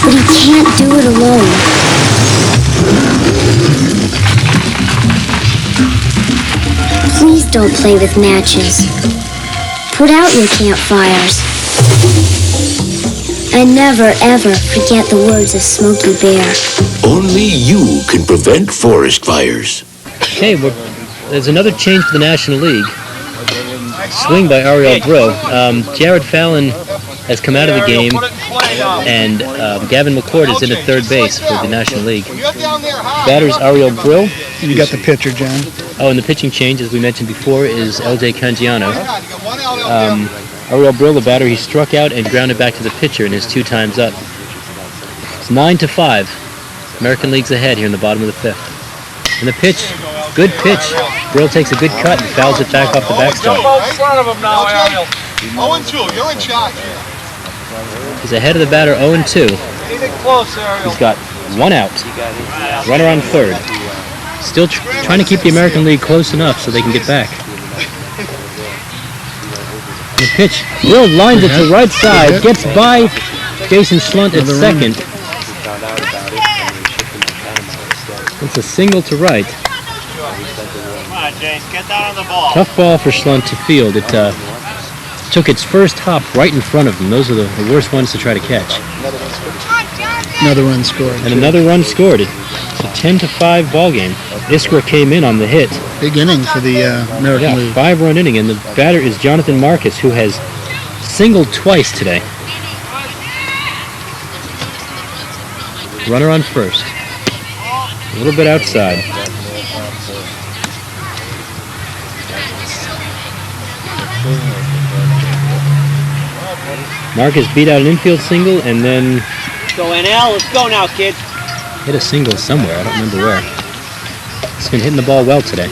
But he can't do it alone. Please don't play with matches. Put out your campfires. And never, ever forget the words of Smokey Bear. Only you can prevent forest fires. Okay, there's another change for the National League. Swing by Ariel Brill. Jared Fallon has come out of the game, and Gavin McCord is in at third base for the National League. Batter's Ariel Brill. You got the pitcher, John. Oh, and the pitching change, as we mentioned before, is L.J. Cangiano. Ariel Brill, the batter, he struck out and grounded back to the pitcher in his 2 times up. It's 9-5. American League's ahead here in the bottom of the 5th. And the pitch, good pitch. Brill takes a good cut and fouls it back off the backstop. Jump out in front of him now, Ariel. 0-2, you're in charge. He's ahead of the batter 0-2. Anything close, Ariel. He's got 1 out. Runner on third. Still trying to keep the American League close enough so they can get back. The pitch. Will lines it to right side. Gets by Jason Schlunt at second. It's a single to right. Come on, Jace, get down on the ball. Tough ball for Schlunt to field. It took its first hop right in front of him. Those are the worst ones to try to catch. Another run scored. And another run scored. It's a 10-5 ball game. Iskra came in on the hit. Big inning for the American League. 5-run inning, and the batter is Jonathan Marcus, who has singled twice today. Runner on first. A little bit outside. Marcus beat out an infield single and then Go NL, let's go now, kid. hit a single somewhere. I don't remember where. He's been hitting the ball well today.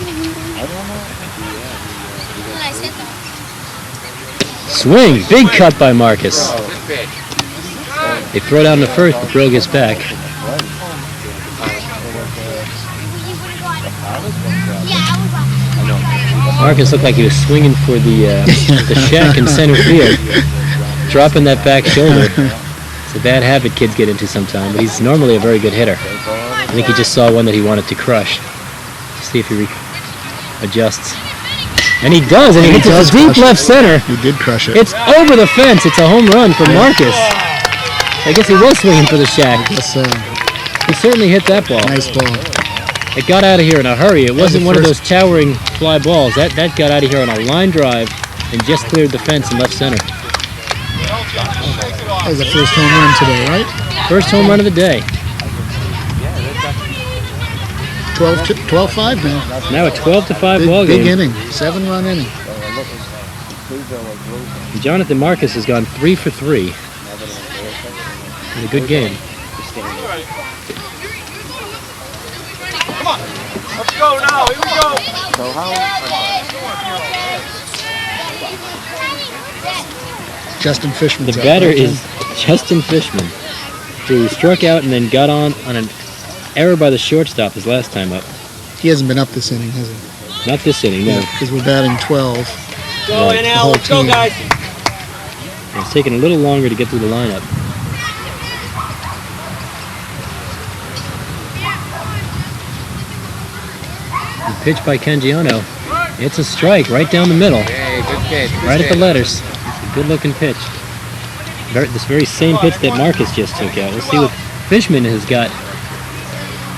Swing, big cut by Marcus. They throw down the first, but Brill gets back. Marcus looked like he was swinging for the shack in center field, dropping that back shoulder. It's a bad habit kids get into sometime, but he's normally a very good hitter. I think he just saw one that he wanted to crush. See if he adjusts. And he does, and he hits it deep left center. He did crush it. It's over the fence. It's a home run for Marcus. I guess he was swinging for the shack. He certainly hit that ball. Nice ball. It got out of here in a hurry. It wasn't one of those towering fly balls. That got out of here on a line drive and just cleared the fence in left center. That was the first home run today, right? First home run of the day. 12-5 now. Now a 12-5 ball game. Big inning. 7-run inning. Jonathan Marcus has gone 3 for 3. In a good game. Come on. Let's go now. Here we go. Justin Fishman. The batter is Justin Fishman, who struck out and then got on an error by the shortstop his last time up. He hasn't been up this inning, has he? Not this inning, no. Because we're batting 12. Go NL, let's go, guys. It's taking a little longer to get through the lineup. The pitch by Cangiano. It's a strike right down the middle. Hey, good pitch. Right at the letters. It's a good-looking pitch. This very same pitch that Marcus just took out. We'll see what Fishman has got.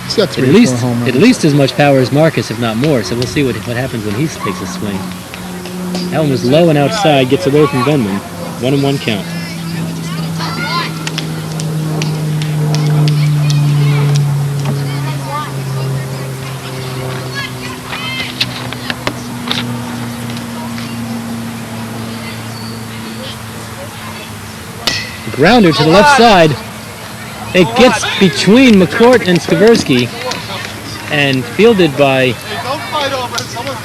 He's got at least as much power as Marcus, if not more. So we'll see what happens when he takes a swing. That one was low and outside, gets away from Venman. 1-1 count. Grounder to the left side. It gets between McCourt and Skaversky and fielded by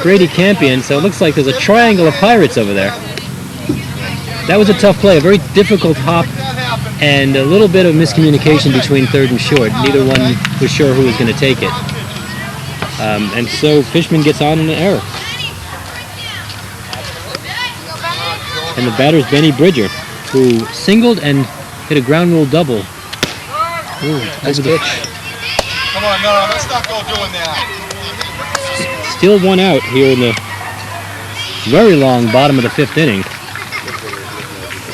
Grady Campion, so it looks like there's a triangle of Pirates over there. That was a tough play, a very difficult hop and a little bit of miscommunication between third and short. Neither one was sure who was going to take it. And so Fishman gets on an error. And the batter's Benny Bridger, who singled and hit a ground rule double. Ooh, nice pitch. Come on, no, let's not go doing that. Still one out here in the very long bottom of the 5th inning.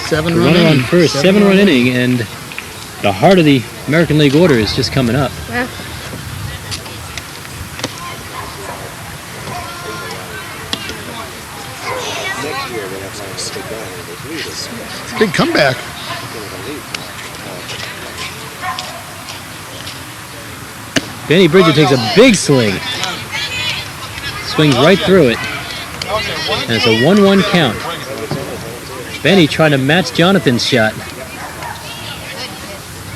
7-run runner inning. on first, 7-run inning, and the heart of the American League order is just coming up. Yeah. It's a big comeback. Benny Bridger takes a big swing. Swings right through it. And it's a 1-1 count. Benny trying to match Jonathan's shot.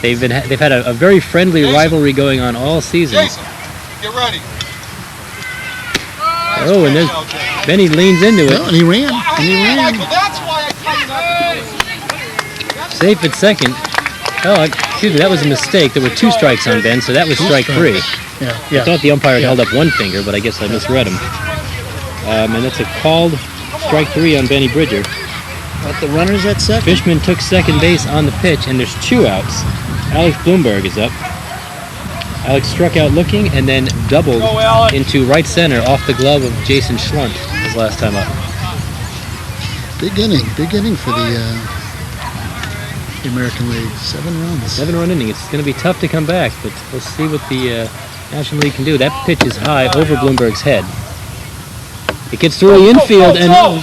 They've had a very friendly rivalry going on all season. Get ready. Oh, and there's Benny leans into it. Well, and he ran. Safe at second. Oh, excuse me, that was a mistake. There were 2 strikes on Ben, so that was strike 3. Yeah. I thought the umpire held up one finger, but I guess I misread him. And that's a called strike 3 on Benny Bridger. What, the runners at second? Fishman took second base on the pitch, and there's 2 outs. Alex Bloomberg is up. Alex struck out looking and then doubled into right center off the glove of Jason Schlunt his last time up. Big inning for the American League. 7 runs. 7-run inning. It's going to be tough to come back, but we'll see what the National League can do. That pitch is high over Bloomberg's head. It gets through the infield, and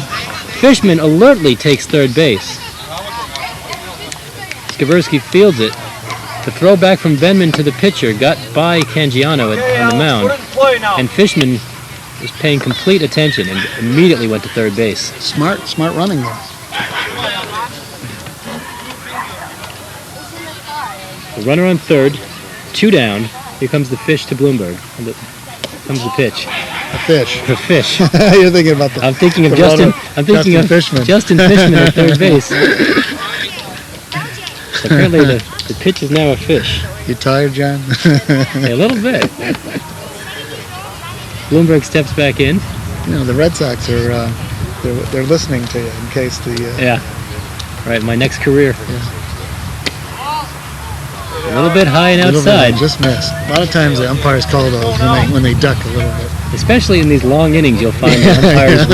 Fishman alertly takes third base. Skaversky fields it. The throw back from Benman to the pitcher got by Cangiano on the mound, and Fishman was paying complete attention and immediately went to third base. Smart running there. The runner on third, 2 down. Here comes the fish to Bloomberg. And comes the pitch. A fish. The fish. You're thinking about the. I'm thinking of the Justin. runner, I'm thinking of Fishman. Justin Fishman at third base. Apparently, the pitch is now a fish. You tired, John? A little bit. Bloomberg steps back in. You know, the Red Sox are they're listening to you in case the. Yeah. Right, my next career. Yeah. A little bit high and outside. Just missed. A lot of times the umpires call those when they duck a little bit. Especially in these long innings, you'll find the umpires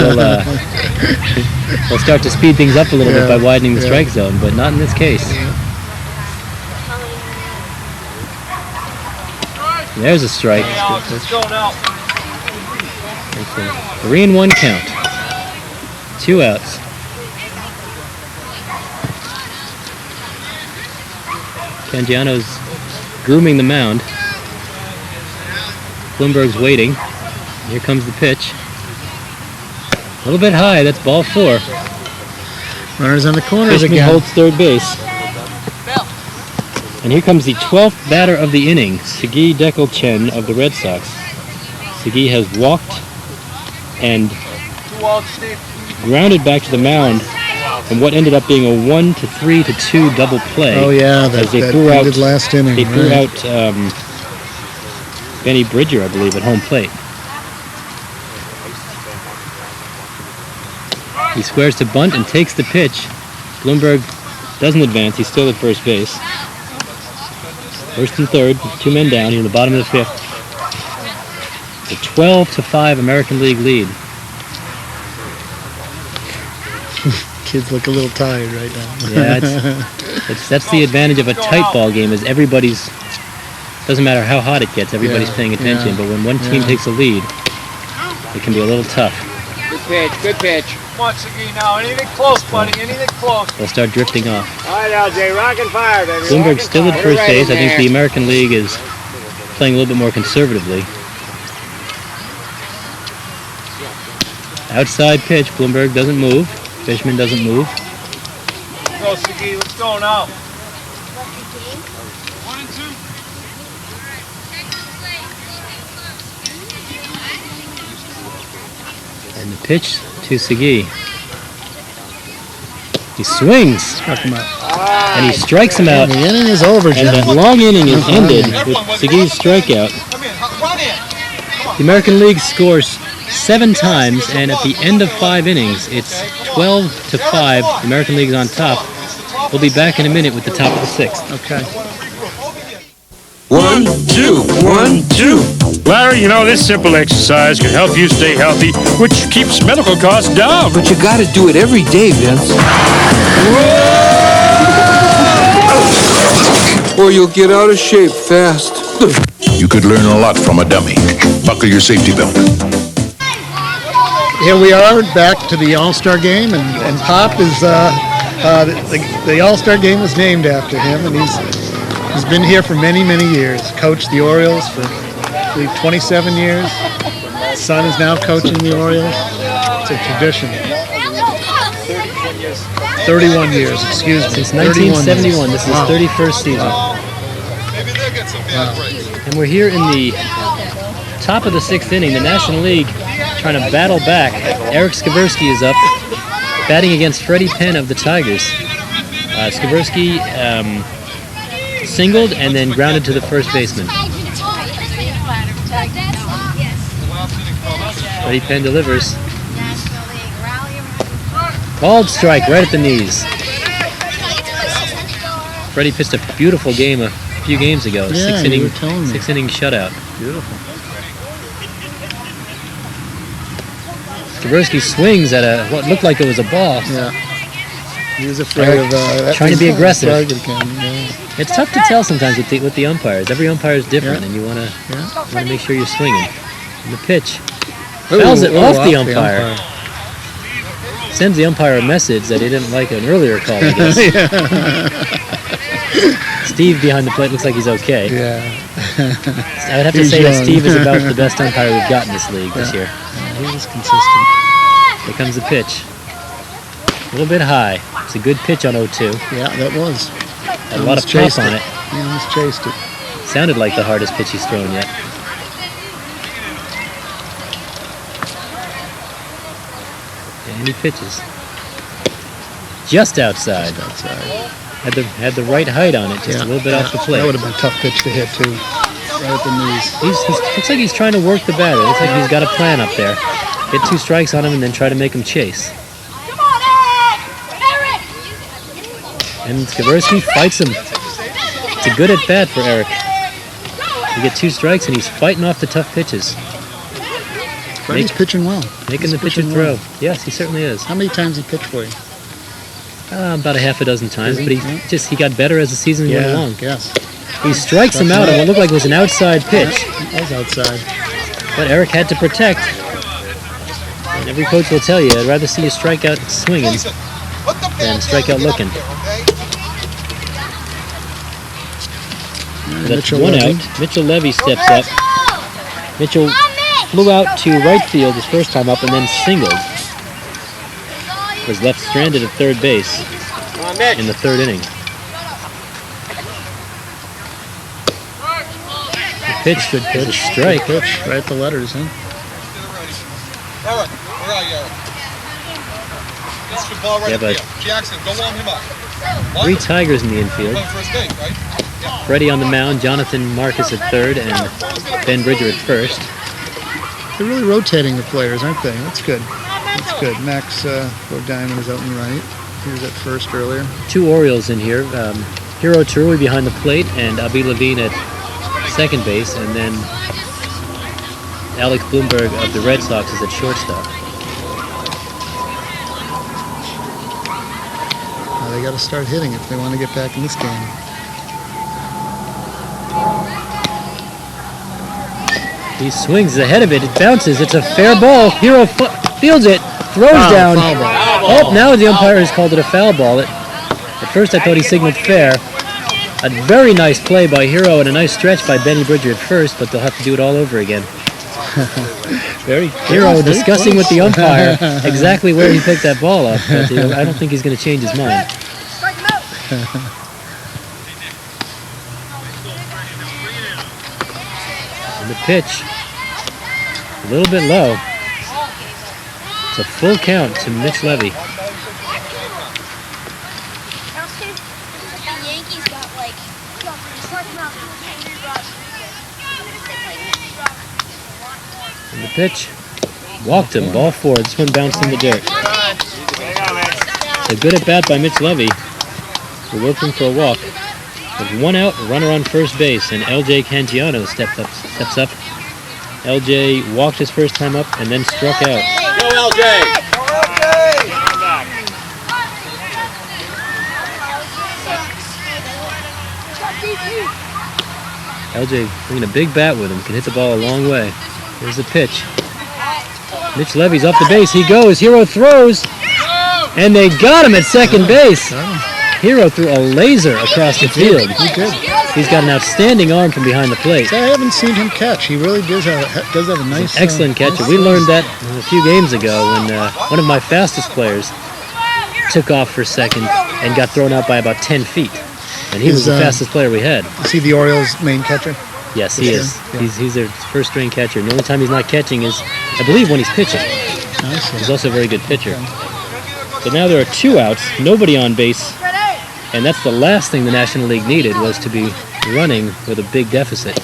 will start to speed things up a little bit by widening the strike zone, but not in this case. There's a strike. 3-1 count. 2 outs. Cangiano's grooming the mound. Bloomberg's waiting. Here comes the pitch. A little bit high. That's ball 4. Runners on the corners Fishman again. holds third base. And here comes the 12th batter of the inning, Sigi Dekel-Chen of the Red Sox. Sigi has walked and grounded back to the mound in what ended up being a 1-3-2 double play. Oh yeah, that ended last inning. They threw out Benny Bridger, I believe, at home plate. He squares to bunt and takes the pitch. Bloomberg doesn't advance. He's still at first base. First and third, 2 men down here in the bottom of the 5th. A 12-5 American League lead. Kids look a little tired right now. Yeah, that's the advantage of a tight ball game. Is everybody's doesn't matter how hot it gets, everybody's paying attention. But when one team takes a lead, it can be a little tough. Good pitch, good pitch. Come on, Sigi, now. Anything close, buddy. Anything close. They'll start drifting off. All right, LJ, rock and fire, baby. Bloomberg's still at first base. I think the American League is playing a little bit more conservatively. Outside pitch. Bloomberg doesn't move. Fishman doesn't move. Let's go, Sigi. Let's go now. 1 and 2. And the pitch to Sigi. He swings. Struck him out. And he strikes him out. The inning is over, Jim. And the long inning is ended with Sigi's strikeout. The American League scores 7 times, and at the end of 5 innings, it's 12-5. The American League's on top. We'll be back in a minute with the top of the 6th. Okay. 1, 2, 1, 2. Larry, you know, this simple exercise can help you stay healthy, which keeps medical costs down. But you gotta do it every day, Vince. Or you'll get out of shape fast. You could learn a lot from a dummy. Buckle your safety belt. Here we are back to the All-Star game, and Pop is the All-Star game was named after him, and he's been here for many years. Coached the Orioles for I believe 27 years. His son is now coaching the Orioles. It's a tradition. 31 years, excuse me. Since 1971, this is his 31st season. And we're here in the top of the 6th inning. The National League trying to battle back. Eric Skaversky is up, batting against Freddie Penn of the Tigers. Skaversky singled and then grounded to the first baseman. Freddie Penn delivers. Called strike right at the knees. Freddie pitched a beautiful game a few games ago. Yeah, you were telling me. 6-inning shutout. Beautiful. Skaversky swings at what looked like it was a ball. Yeah. He was afraid of trying to be aggressive. Yeah. It's tough to tell sometimes with the umpires. Every umpire is different, and you want to make sure you're swinging. And the pitch fouls it off the umpire. Sends the umpire a message that he didn't like an earlier call, I guess. Steve behind the plate looks like he's okay. Yeah. I would have to say that Steve is about the best umpire we've got in this league this year. Yeah, he was consistent. Here comes the pitch. A little bit high. It's a good pitch on 0-2. Yeah, that was. A lot of pop on it. He almost chased it. Sounded like the hardest pitch he's thrown yet. And he pitches. Just outside. Had the right height on it, just a little bit off the plate. That would have been a tough pitch to hit too. Right at the knees. Looks like he's trying to work the batter. Looks like he's got a plan up there. Get 2 strikes on him and then try to make him chase. And Skaversky fights him. It's a good at bat for Eric. You get 2 strikes and he's fighting off the tough pitches. Freddie's pitching well. Making the pitcher throw. Yes, he certainly is. How many times he pitched for you? About a half a dozen times, but he got better as the season went along. Yes. He strikes him out on what looked like it was an outside pitch. It was outside. But Eric had to protect. And every coach will tell you, I'd rather see you strike out swinging than strike out looking. That's 1 out. Mitchell Levy steps up. Mitchell flew out to right field his first time up and then singled. Was left stranded at third base in the 3rd inning. The pitch, good pitch, strike. Good pitch, right at the letters, huh? Eric, where are you, Eric? This is the ball right at the field. Jackson, go warm him up. 3 Tigers in the infield. First base, right? Freddie on the mound, Jonathan Marcus at 3rd, and Ben Bridger at 1st. They're really rotating the players, aren't they? That's good. That's good. Max Diamond is out in right. He was at 1st earlier. 2 Orioles in here. Hiro Terui behind the plate and Abi Levine at 2nd base, and then Alex Bloomberg of the Red Sox is at shortstop. Now they got to start hitting if they want to get back in this game. He swings ahead of it. It bounces. It's a fair ball. Hiro fields it, throws down. Foul ball. Oh, now the umpire has called it a foul ball. At first I thought he signaled fair. A very nice play by Hiro and a nice stretch by Benny Bridger at first, but they'll have to do it all over again. Hiro discussing with the umpire exactly where he picked that ball up, but I don't think he's going to change his mind. And the pitch, a little bit low. It's a full count to Mitch Levy. And the pitch, walked him, ball 4. This one bounced in the dirt. It's a good at bat by Mitch Levy. We're working for a walk. With 1 out, runner on first base, and LJ Cangiano steps up. LJ walked his first time up and then struck out. Go LJ! LJ bringing a big bat with him, can hit the ball a long way. Here's the pitch. Mitch Levy's off the base. He goes. Hiro throws. And they got him at second base. Hiro threw a laser across the field. He did. He's got an outstanding arm from behind the plate. I haven't seen him catch. He really does have a nice... Excellent catcher. We learned that a few games ago when one of my fastest players took off for second and got thrown out by about 10 feet. And he was the fastest player we had. Is he the Orioles' main catcher? Yes, he is. Yeah. He's their first-string catcher. And the only time he's not catching is, I believe, when he's pitching. He's also a very good pitcher. So now there are 2 outs, nobody on base, and that's the last thing the National League needed, was to be running with a big deficit.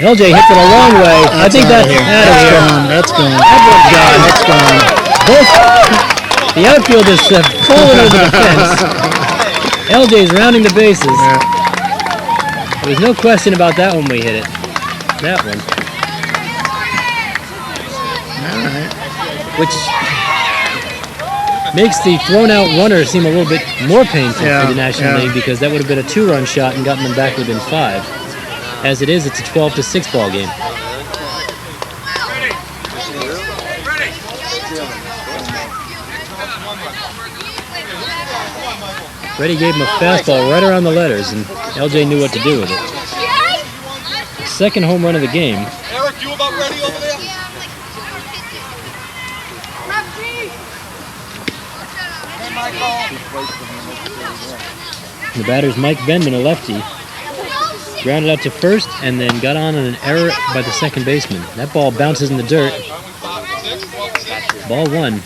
LJ hits it a long way. I think that's out of here. That's gone. That's gone. Both the outfield is falling over the fence. LJ's rounding the bases. There's no question about that when we hit it. That one. All right. Which makes the thrown out runner seem a little bit more painful for the National League, because that would have been a 2-run shot and gotten them back within 5. As it is, it's a 12-6 ball game. Freddie gave him a fastball right around the letters, and LJ knew what to do with it. Second home run of the game. Eric, you about ready over there? The batter's Mike Venman, a lefty. Grounded out to first and then got on an error by the second baseman. That ball bounces in the dirt. Ball 1.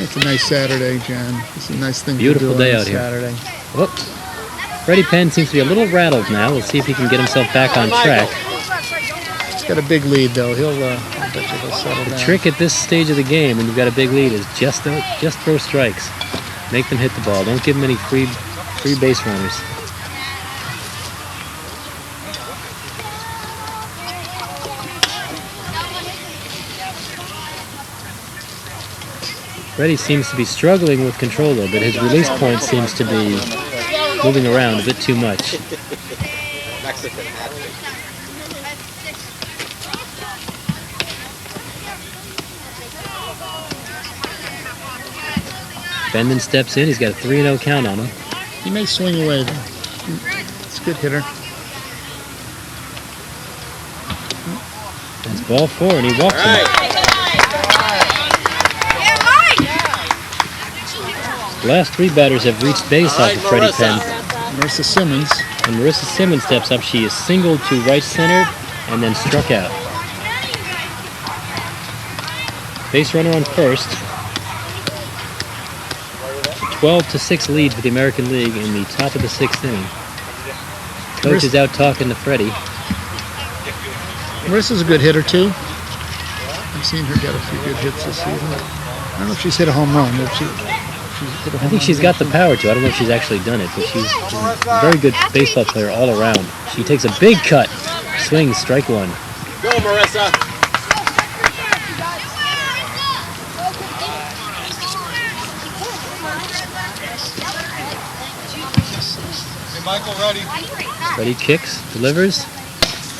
It's a nice Saturday, John. It's a nice thing Beautiful to do day on out here. Saturday. Whoops. Freddie Penn seems to be a little rattled now. Let's see if he can get himself back on track. He's got a big lead, though. I bet you he'll settle The down. trick at this stage of the game, when you've got a big lead, is just throw strikes. Make them hit the ball. Don't give them any free base runners. Freddie seems to be struggling with control, though, but his release point seems to be moving around a bit too much. Benman steps in. He's got a 3-0 count on him. He may swing away, though. It's a good hitter. That's ball 4, and he walks him. The last 3 batters have reached base off of Freddie Penn. Marissa Simmons. When Marissa Simmons steps up, she is singled to right center and then struck out. Base runner on first. 12-6 lead for the American League in the top of the 6th inning. Coach is out talking to Freddie. Marissa's a good hitter, too. I've seen her get a few good hits this season. I don't know if she's hit a home run. I think she's got the power to. I don't know if she's actually done it, but she's a very good baseball player all around. She takes a big cut, swings, strike 1. Go, Marissa. Hey, Michael, ready? Freddie kicks, delivers.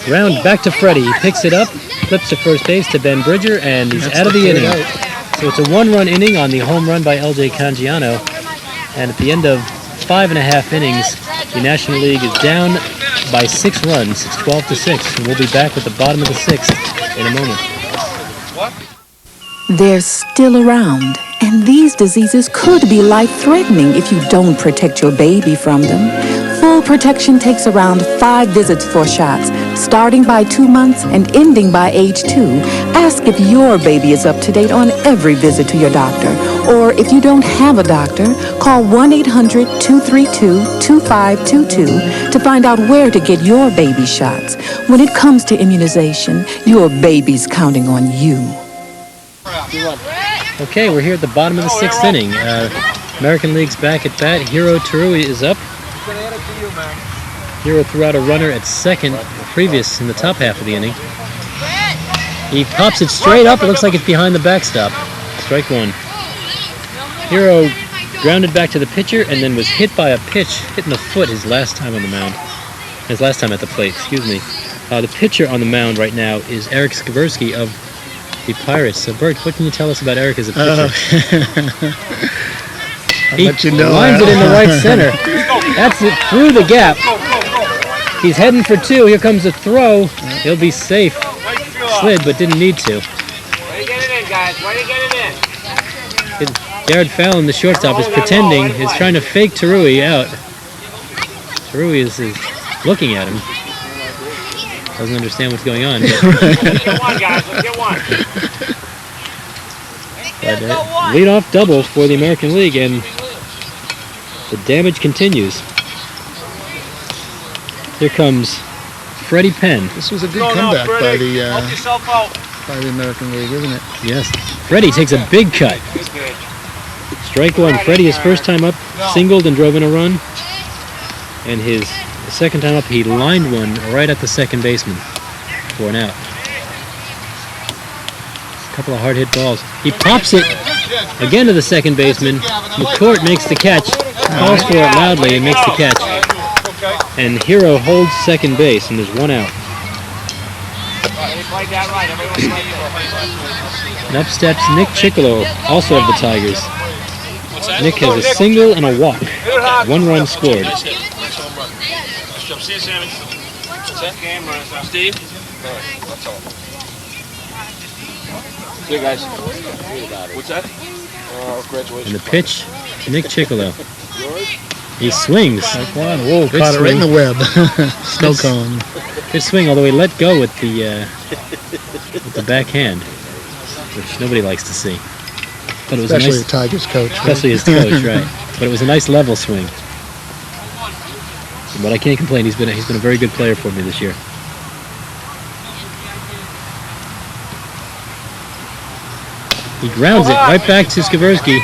Ground back to Freddie. He picks it up, flips to first base to Ben Bridger, and he's out of the inning. So it's a 1-run inning on the home run by LJ Cangiano. And at the end of 5.5 innings, the National League is down by 6 runs. It's 12-6. And we'll be back with the bottom of the 6th in a moment. They're still around, and these diseases could be life-threatening if you don't protect your baby from them. Full protection takes around 5 visits for shots, starting by 2 months and ending by age 2. Ask if your baby is up to date on every visit to your doctor. Or if you don't have a doctor, call 1-800-232-2522 to find out where to get your baby shots. When it comes to immunization, your baby's counting on you. Okay, we're here at the bottom of the 6th inning. American League's back at bat. Hiro Terui is up. Hiro threw out a runner at second previous in the top half of the inning. He pops it straight up. It looks like it's behind the backstop. Strike 1. Hiro grounded back to the pitcher and then was hit by a pitch, hit in the foot his last time on the mound. His last time at the plate, excuse me. The pitcher on the mound right now is Eric Skaversky of the Pirates. So, Bert, what can you tell us about Eric as a pitcher? He lines it in the right center. That's it, through the gap. He's heading for 2. Here comes a throw. He'll be safe. Slid, but didn't need to. Way to get it in, guys. Way to get it in. Jared Fallon, the shortstop, is pretending. He's trying to fake Terui out. Terui is looking at him. Doesn't understand what's going on. Let's get one, guys. Let's get one. But lead-off double for the American League, and The damage continues. Here comes Freddie Penn. This was a good comeback by the American League, isn't it? Yes. Freddie takes a big cut. Strike one. Freddie, his first time up, singled and drove in a run. And his second time up, he lined one right at the second baseman for an out. A couple of hard-hit balls. He pops it again to the second baseman. McCourt makes the catch, calls for it loudly, and makes the catch. And Hero holds second base, and there's one out. And up steps Nick Chickalo, also of the Tigers. Nick has a single and a walk. 1 run scored. See you, Sammy. What's that? Steve? That's all. Here, guys. What's that? Congratulations. And the pitch to Nick Chickalo. He swings. Whoa, caught it right in the web. Snow cone. Good swing, although he let go with the backhand, which nobody likes to see. But it was Especially a nice, the Tigers coach. especially his coach, right? But it was a nice level swing. But I can't complain. He's been a very good player for me this year. He grounds it right back to Skaversky.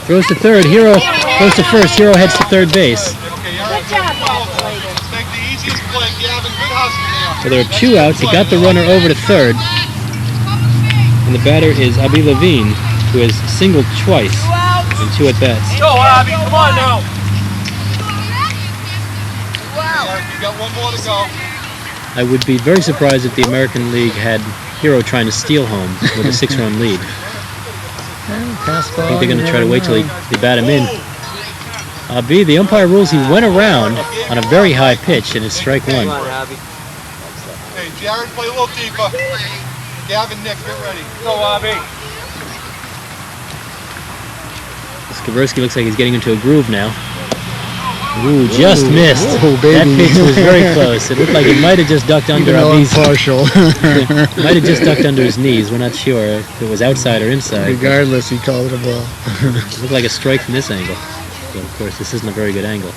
Throws to third. Hero goes to first. Hero heads to third base. So there are 2 outs. He got the runner over to third. And the batter is Abi Levine, who has singled twice in 2 at-bats. Go, Abby, come on now. You got 1 more to go. I would be very surprised if the American League had Hero trying to steal home with a 6-run lead. I think they're going to try to wait till they bat him in. Abi, the umpire rules he went around on a very high pitch, and it's strike 1. Hey, Jared, play a little deeper. Gavin, Nick, get ready. Go, Abby. Skaversky looks like he's getting into a groove now. Ooh, just missed. Oh, that pitch was very close. It looked like it might have just ducked under Abi's. Partial. Might have just ducked under his knees. We're not sure if it was outside or inside. Regardless, he called it a ball. It looked like a strike from this angle. But of course, this isn't a very good angle.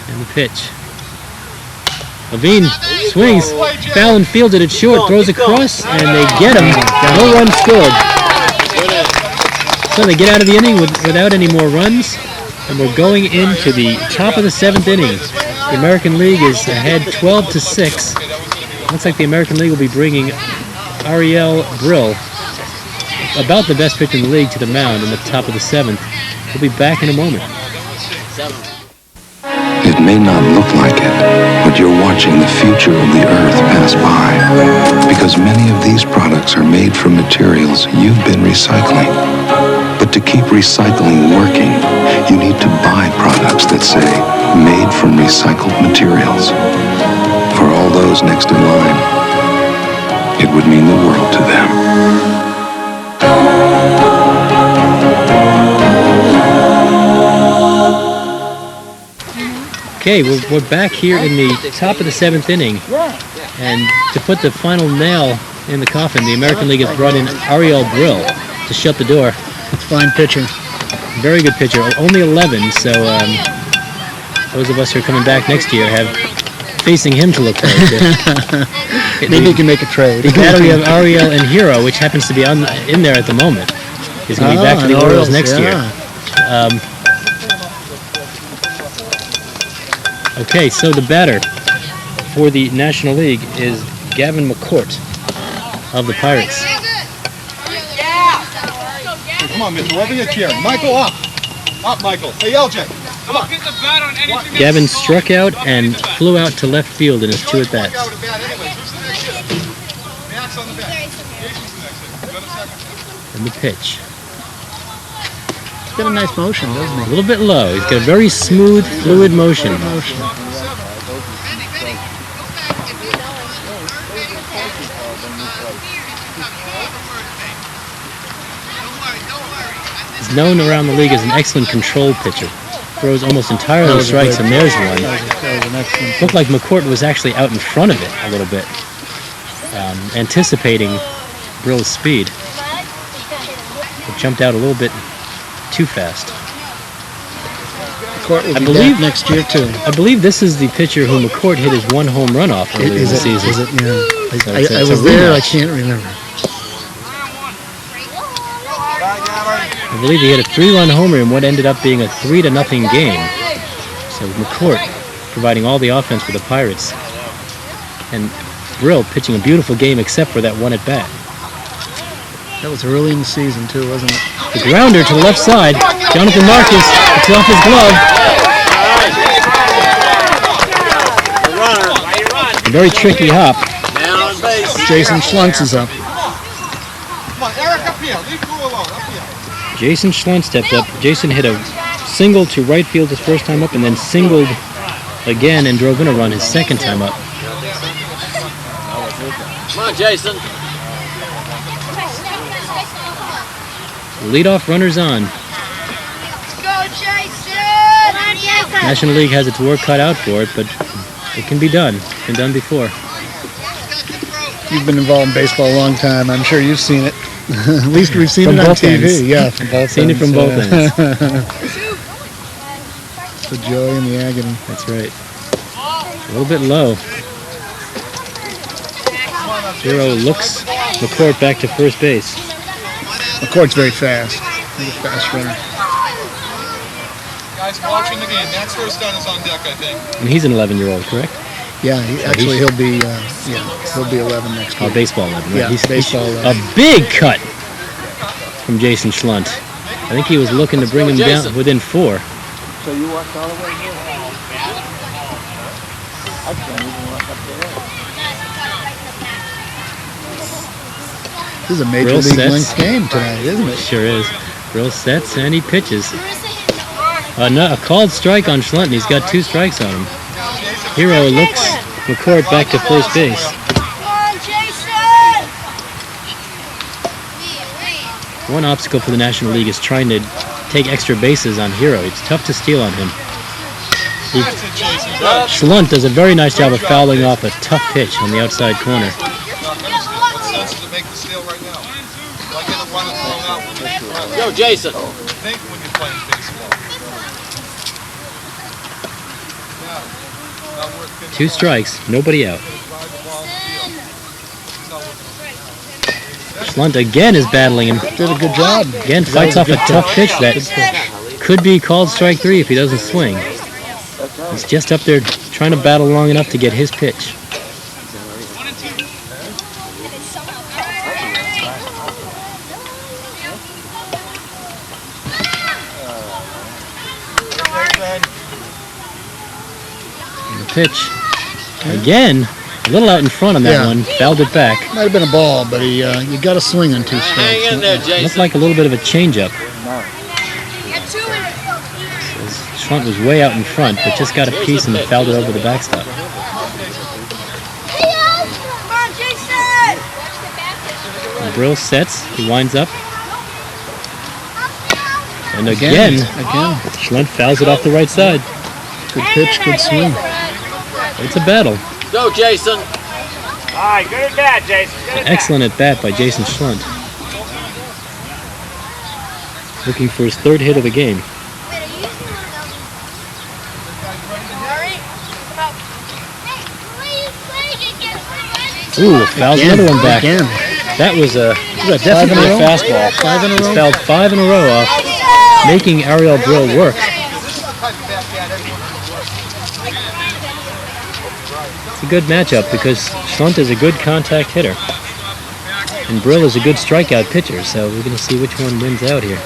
And the pitch. Levine swings. Fallon fields it at short, throws across, and they get him. No run scored. So they get out of the inning without any more runs. And we're going into the top of the 7th inning. The American League is ahead 12-6. Looks like the American League will be bringing Ariel Brill, about the best pitcher in the league, to the mound in the top of the 7th. We'll be back in a moment. It may not look like it, but you're watching the future of the Earth pass by. Because many of these products are made from materials you've been recycling. But to keep recycling working, you need to buy products that say, made from recycled materials. For all those next in line, it would mean the world to them. Okay, we're back here in the top of the 7th inning. And to put the final nail in the coffin, the American League has brought in Ariel Brill to shut the door. It's fine pitching. Very good pitcher. Only 11, so those of us who are coming back next year have facing him to look forward to. Maybe you can make a trade. The battery of Ariel and Hero, which happens to be in there at the moment, is going to be back to the Orioles next year. Okay, so the batter for the National League is Gavin McCourt of the Pirates. Come on, Mitchell, over your chair. Michael, up. Up, Michael. Hey, LJ, come on. Get the bat on anything. Gavin struck out and flew out to left field in his 2 at-bats. And the pitch. He's got a nice motion, doesn't he? A little bit low. He's got a very smooth, fluid motion. He's known around the league as an excellent control pitcher. Throws almost entirely strikes, and there's one. Looked like McCourt was actually out in front of it a little bit, anticipating Brill's speed. It jumped out a little bit too fast. McCourt will I be believe back next year too. I believe this is the pitcher who McCourt hit his one home run off earlier in the season. Is it? Yeah. So I it's a was there. I rematch. can't remember. I believe he hit a 3-run homer in what ended up being a 3-0 game. So McCourt providing all the offense for the Pirates. And Brill pitching a beautiful game except for that one at bat. That was early in the season too, wasn't it? The grounder to the left side. Jonathan Marcus, it's off his glove. A very tricky hop. Jason Schluntz is up. Come on, Eric, up here. Leave Drew alone. Up here. Jason Schluntz stepped up. Jason hit a single to right field his first time up and then singled again and drove in a run his second time up. Come on, Jason. Leadoff runners on. Go, Jason! National League has its work cut out for it, but it can be done. It's been done before. You've been involved in baseball a long time. I'm sure you've seen it. At least we've seen From it on both TV. ends. Yeah, from both Seen it ends. from both ends. The joy and the agony. That's right. A little bit low. Hero looks McCourt back to first base. McCourt's very fast. He's a fast runner. Guys watching the game. Matt's first down is on deck, I think. And he's an 11-year-old, correct? Yeah, he'll be 11 next year. Oh, baseball 11, right? Yeah, baseball 11. A big cut from Jason Schlunt. I think he was looking to bring him down within 4. So you walked all the way here? I can't even walk up there. This is a major Brill league sets. length game tonight, isn't it? Sure is. Brill sets and he pitches. A called strike on Schlunt, and he's got 2 strikes on him. Hero looks McCourt back to first base. One obstacle for the National League is trying to take extra bases on Hero. It's tough to steal on him. Schlunt does a very nice job of fouling off a tough pitch on the outside corner. Go, Jason. Think when you're playing baseball. 2 strikes, nobody out. Schlunt again is battling him. Did a good job. Again fights off a tough pitch that could be called strike 3 if he doesn't swing. He's just up there trying to battle long enough to get his pitch. And the pitch again, a little out in front on that one. Fouled it back. Might have been a ball, but you got a swing on 2 strikes. Hang in there, Jason. Looked like a little bit of a changeup. Schlunt was way out in front, but just got a piece and fouled it over the backstop. And Brill sets, he winds up. And again, Schlunt fouls it off the right side. Good pitch, good swing. It's a battle. Go, Jason. All right, good at bat, Jason. Good at bat. Excellent at bat by Jason Schlunt. Looking for his 3rd hit of the game. Ooh, fouls another one back. That was definitely a fastball. 5 in a row? He's fouled 5 in a row off, making Ariel Brill work. It's a good matchup because Schlunt is a good contact hitter. And Brill is a good strikeout pitcher, so we're going to see which one wins out here.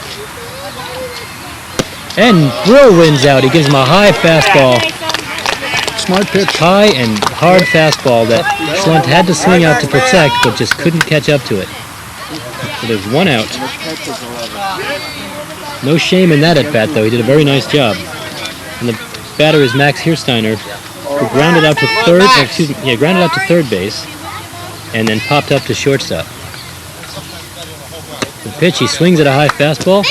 And Brill wins out. He gives him a high fastball. Smart pitch. High and hard fastball that Schlunt had to swing out to protect, but just couldn't catch up to it. So there's 1 out. No shame in that at bat, though. He did a very nice job. And the batter is Max Hirsteiner, who grounded out to third base, and then popped up to shortstop. The pitch, he swings at a high fastball.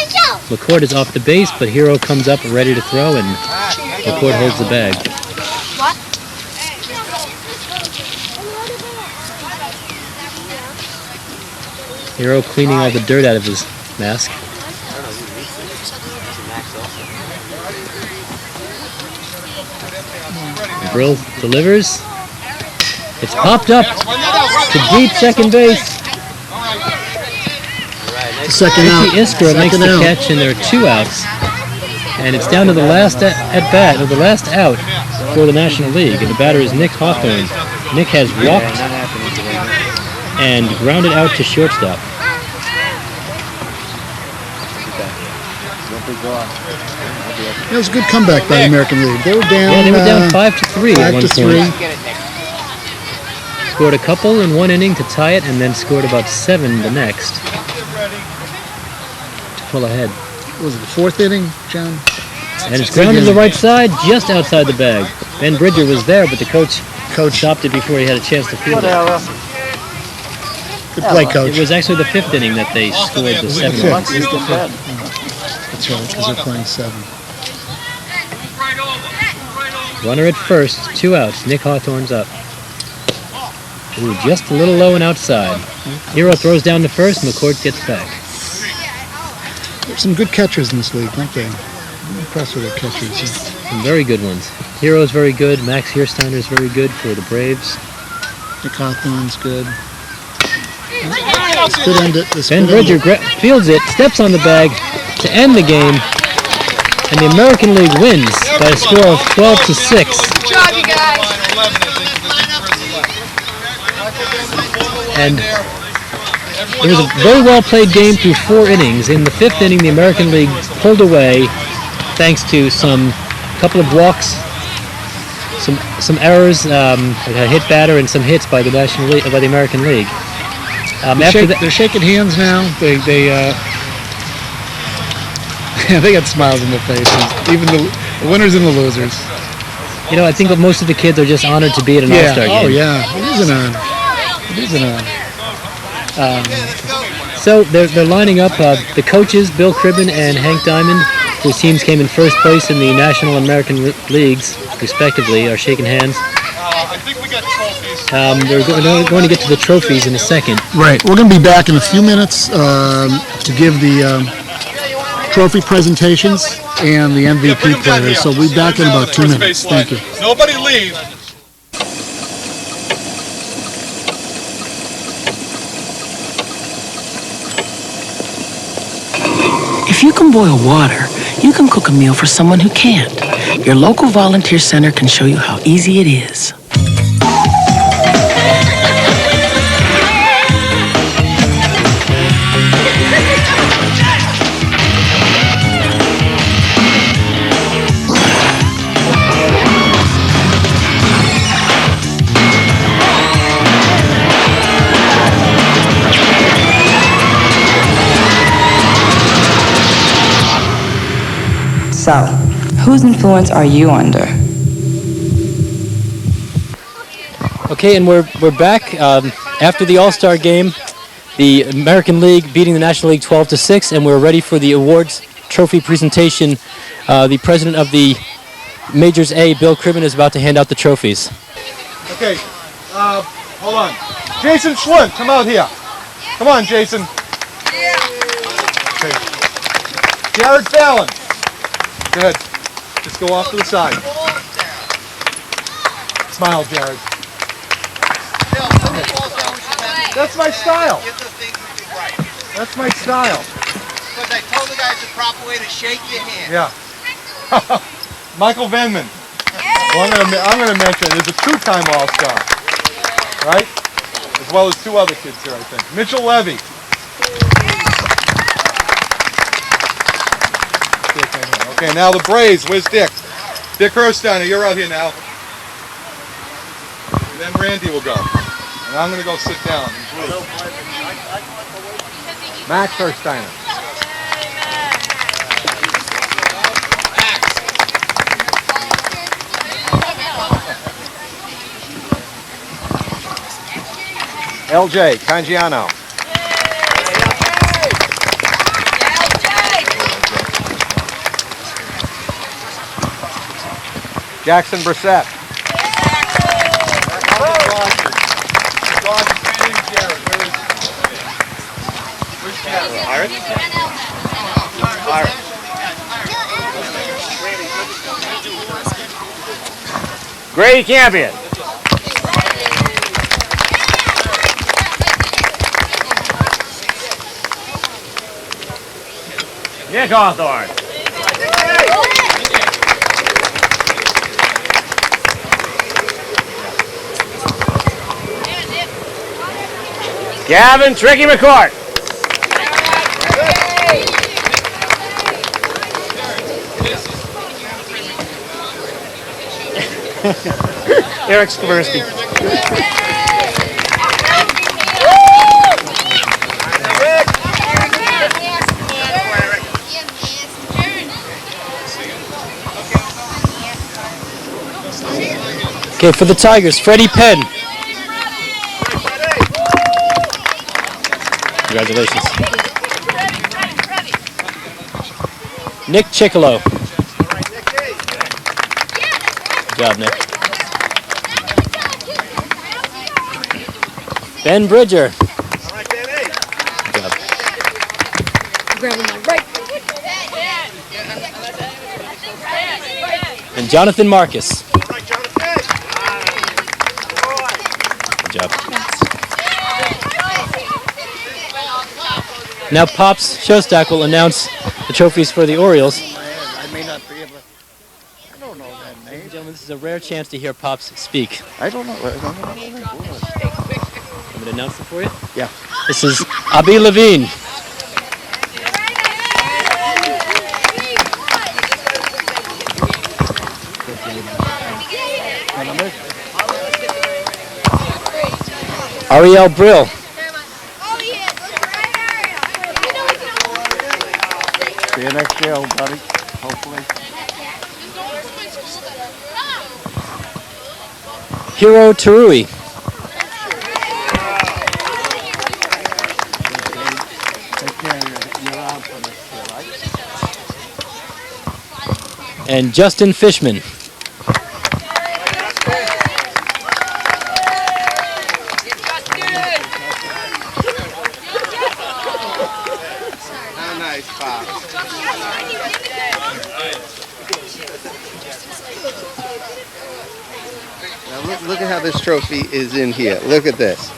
McCourt is off the base, but Hero comes up ready to throw, and McCourt holds the bag. Hero cleaning all the dirt out of his mask. Brill delivers. It's popped up to deep second base. Second out. Iskra makes Second the out. catch, and there are 2 outs. And it's down to the last at bat, or the last out for the National League. And the batter is Nick Hawthorne. Nick has walked and grounded out to shortstop. It was a good comeback by the American League. They were down. Yeah, they were down 5-3 at one 5-3. point. Scored a couple in one inning to tie it, and then scored about 7 the next to pull ahead. Was it the 4th inning, John? And it's grounded to the right side, just outside the bag. Ben Bridger was there, but the coach stopped it before he had a chance to field it. Good play, coach. It was actually the 5th inning that they scored the 7th. That's right, because they're playing 7. Runner at first, 2 outs. Nick Hawthorne's up. Ooh, just a little low and outside. Hero throws down to first, McCourt gets back. There's some good catchers in this league, aren't they? I'm impressed with their catchers. Some very good ones. Hero's very good. Max Hiersteiner's very good for the Braves. Nick Hawthorne's good. This could end it. Ben Bridger fields it, steps on the bag to end the game, and the American League wins by a score of 12-6. Good job, you guys. And it was a very well played game through 4 innings. In the 5th inning, the American League pulled away thanks to some couple of walks, some errors, like a hit batter, and some hits by the National League, by the American League. They're shaking hands now. They they got smiles on their faces. Even the winners and the losers. You know, I think that most of the kids are just honored to be at an All-Star game. Oh yeah, it is an honor. It is an honor. So they're lining up. The coaches, Bill Cribben and Hank Diamond, whose teams came in first place in the National and American Leagues, respectively, are shaking hands. They're going to get to the trophies in a second. Right. We're going to be back in a few minutes to give the trophy presentations and the MVP players. So we'll be back in about 2 minutes. Thank you. Nobody leave. If you can boil water, you can cook a meal for someone who can't. Your local volunteer center can show you how easy it is. So, whose influence are you under? Okay, and we're back after the All-Star game. The American League beating the National League 12-6, and we're ready for the awards trophy presentation. The president of the Majors A, Bill Cribben, is about to hand out the trophies. Okay, hold on. Jason Schwinn, come out here. Come on, Jason. Okay. Jared Fallon. Go ahead. Just go off to the side. Smile, Jared. Okay. That's my style. That's my style. Because I told the guys the proper way to shake your hand. Yeah. Michael Venman. Well, I'm going to mention there's a 2-time All-Star, right? As well as 2 other kids here, I think. Mitchell Levy. Okay, now the Braves. Where's Dick? Dick Hersteiner, you're out here now. And then Randy will go. And I'm going to go sit down. Max Hersteiner. LJ Cangiano. Jackson Brissett. Grady Campion. Nick Hawthorne. Gavin Tricky McCourt. Eric Skwersky. Okay, for the Tigers, Freddie Penn. Congratulations. Nick Chickalo. Good job, Nick. Ben Bridger. Good job. Grabbing my right. And Jonathan Marcus. Good job. Now Pops Shostak will announce the trophies for the Orioles. I may not be able to. I don't know that name. Ladies and gentlemen, this is a rare chance to hear Pops speak. I don't know. I don't know. Want me to announce it for you? Yeah. This is Abi Levine. Ariel Brill. See you next year, buddy. Hopefully. Hiro Terui. Take care of your arm for this year, right? And Justin Fishman. Now look at how this trophy is in here. Look at this.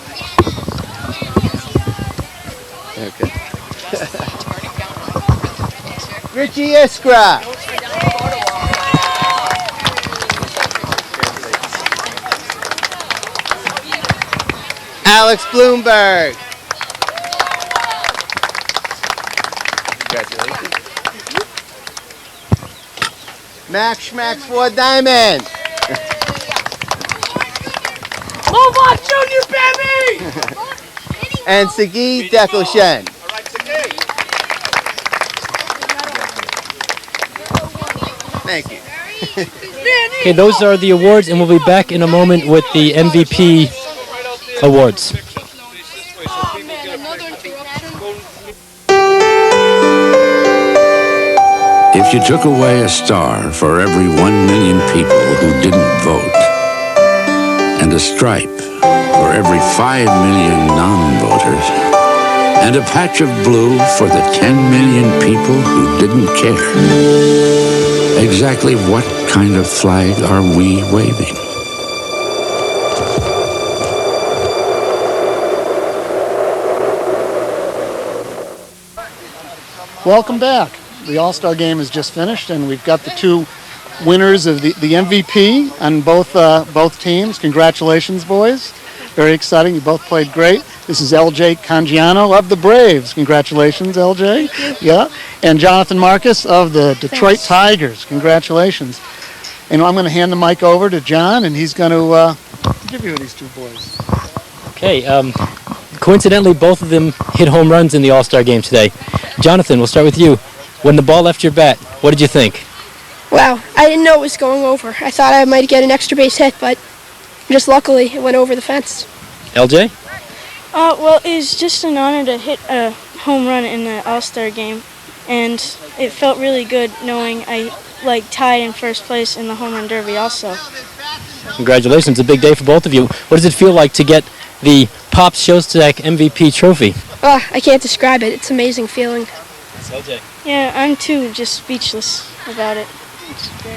Okay. Richie Iskra. Alex Bloomberg. Congratulations. Max Schmack 4 Diamond. Move on, Junior, baby! And Sagi Dekoshen. Thank you. Okay, those are the awards, and we'll be back in a moment with the MVP awards. If you took away a star for every 1 million people who didn't vote, and a stripe for every 5 million non-voters, and a patch of blue for the 10 million people who didn't care, exactly what kind of flag are we waving? Welcome back. The All-Star game is just finished, and we've got the two winners of the MVP on both teams. Congratulations, boys. Very exciting. You both played great. This is LJ Cangiano of the Braves. Congratulations, LJ. Yeah. And Jonathan Marcus of the Detroit Tigers. Congratulations. And I'm going to hand the mic over to John, and he's going to interview these two boys. Okay. Coincidentally, both of them hit home runs in the All-Star game today. Jonathan, we'll start with you. When the ball left your bat, what did you think? Wow, I didn't know it was going over. I thought I might get an extra base hit, but just luckily it went over the fence. LJ? Well, it was just an honor to hit a home run in the All-Star game, and it felt really good knowing I tied in first place in the home run derby also. Congratulations, a big day for both of you. What does it feel like to get the Pops Shostak MVP trophy? I can't describe it. It's an amazing feeling. LJ. Yeah, I'm too just speechless about it.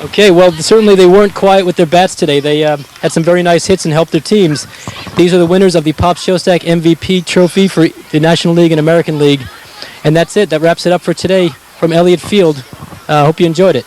Okay, well, certainly they weren't quiet with their bats today. They had some very nice hits and helped their teams. These are the winners of the Pop Shostak MVP trophy for the National League and American League. And that's it. That wraps it up for today from Elliott Field. Hope you enjoyed it.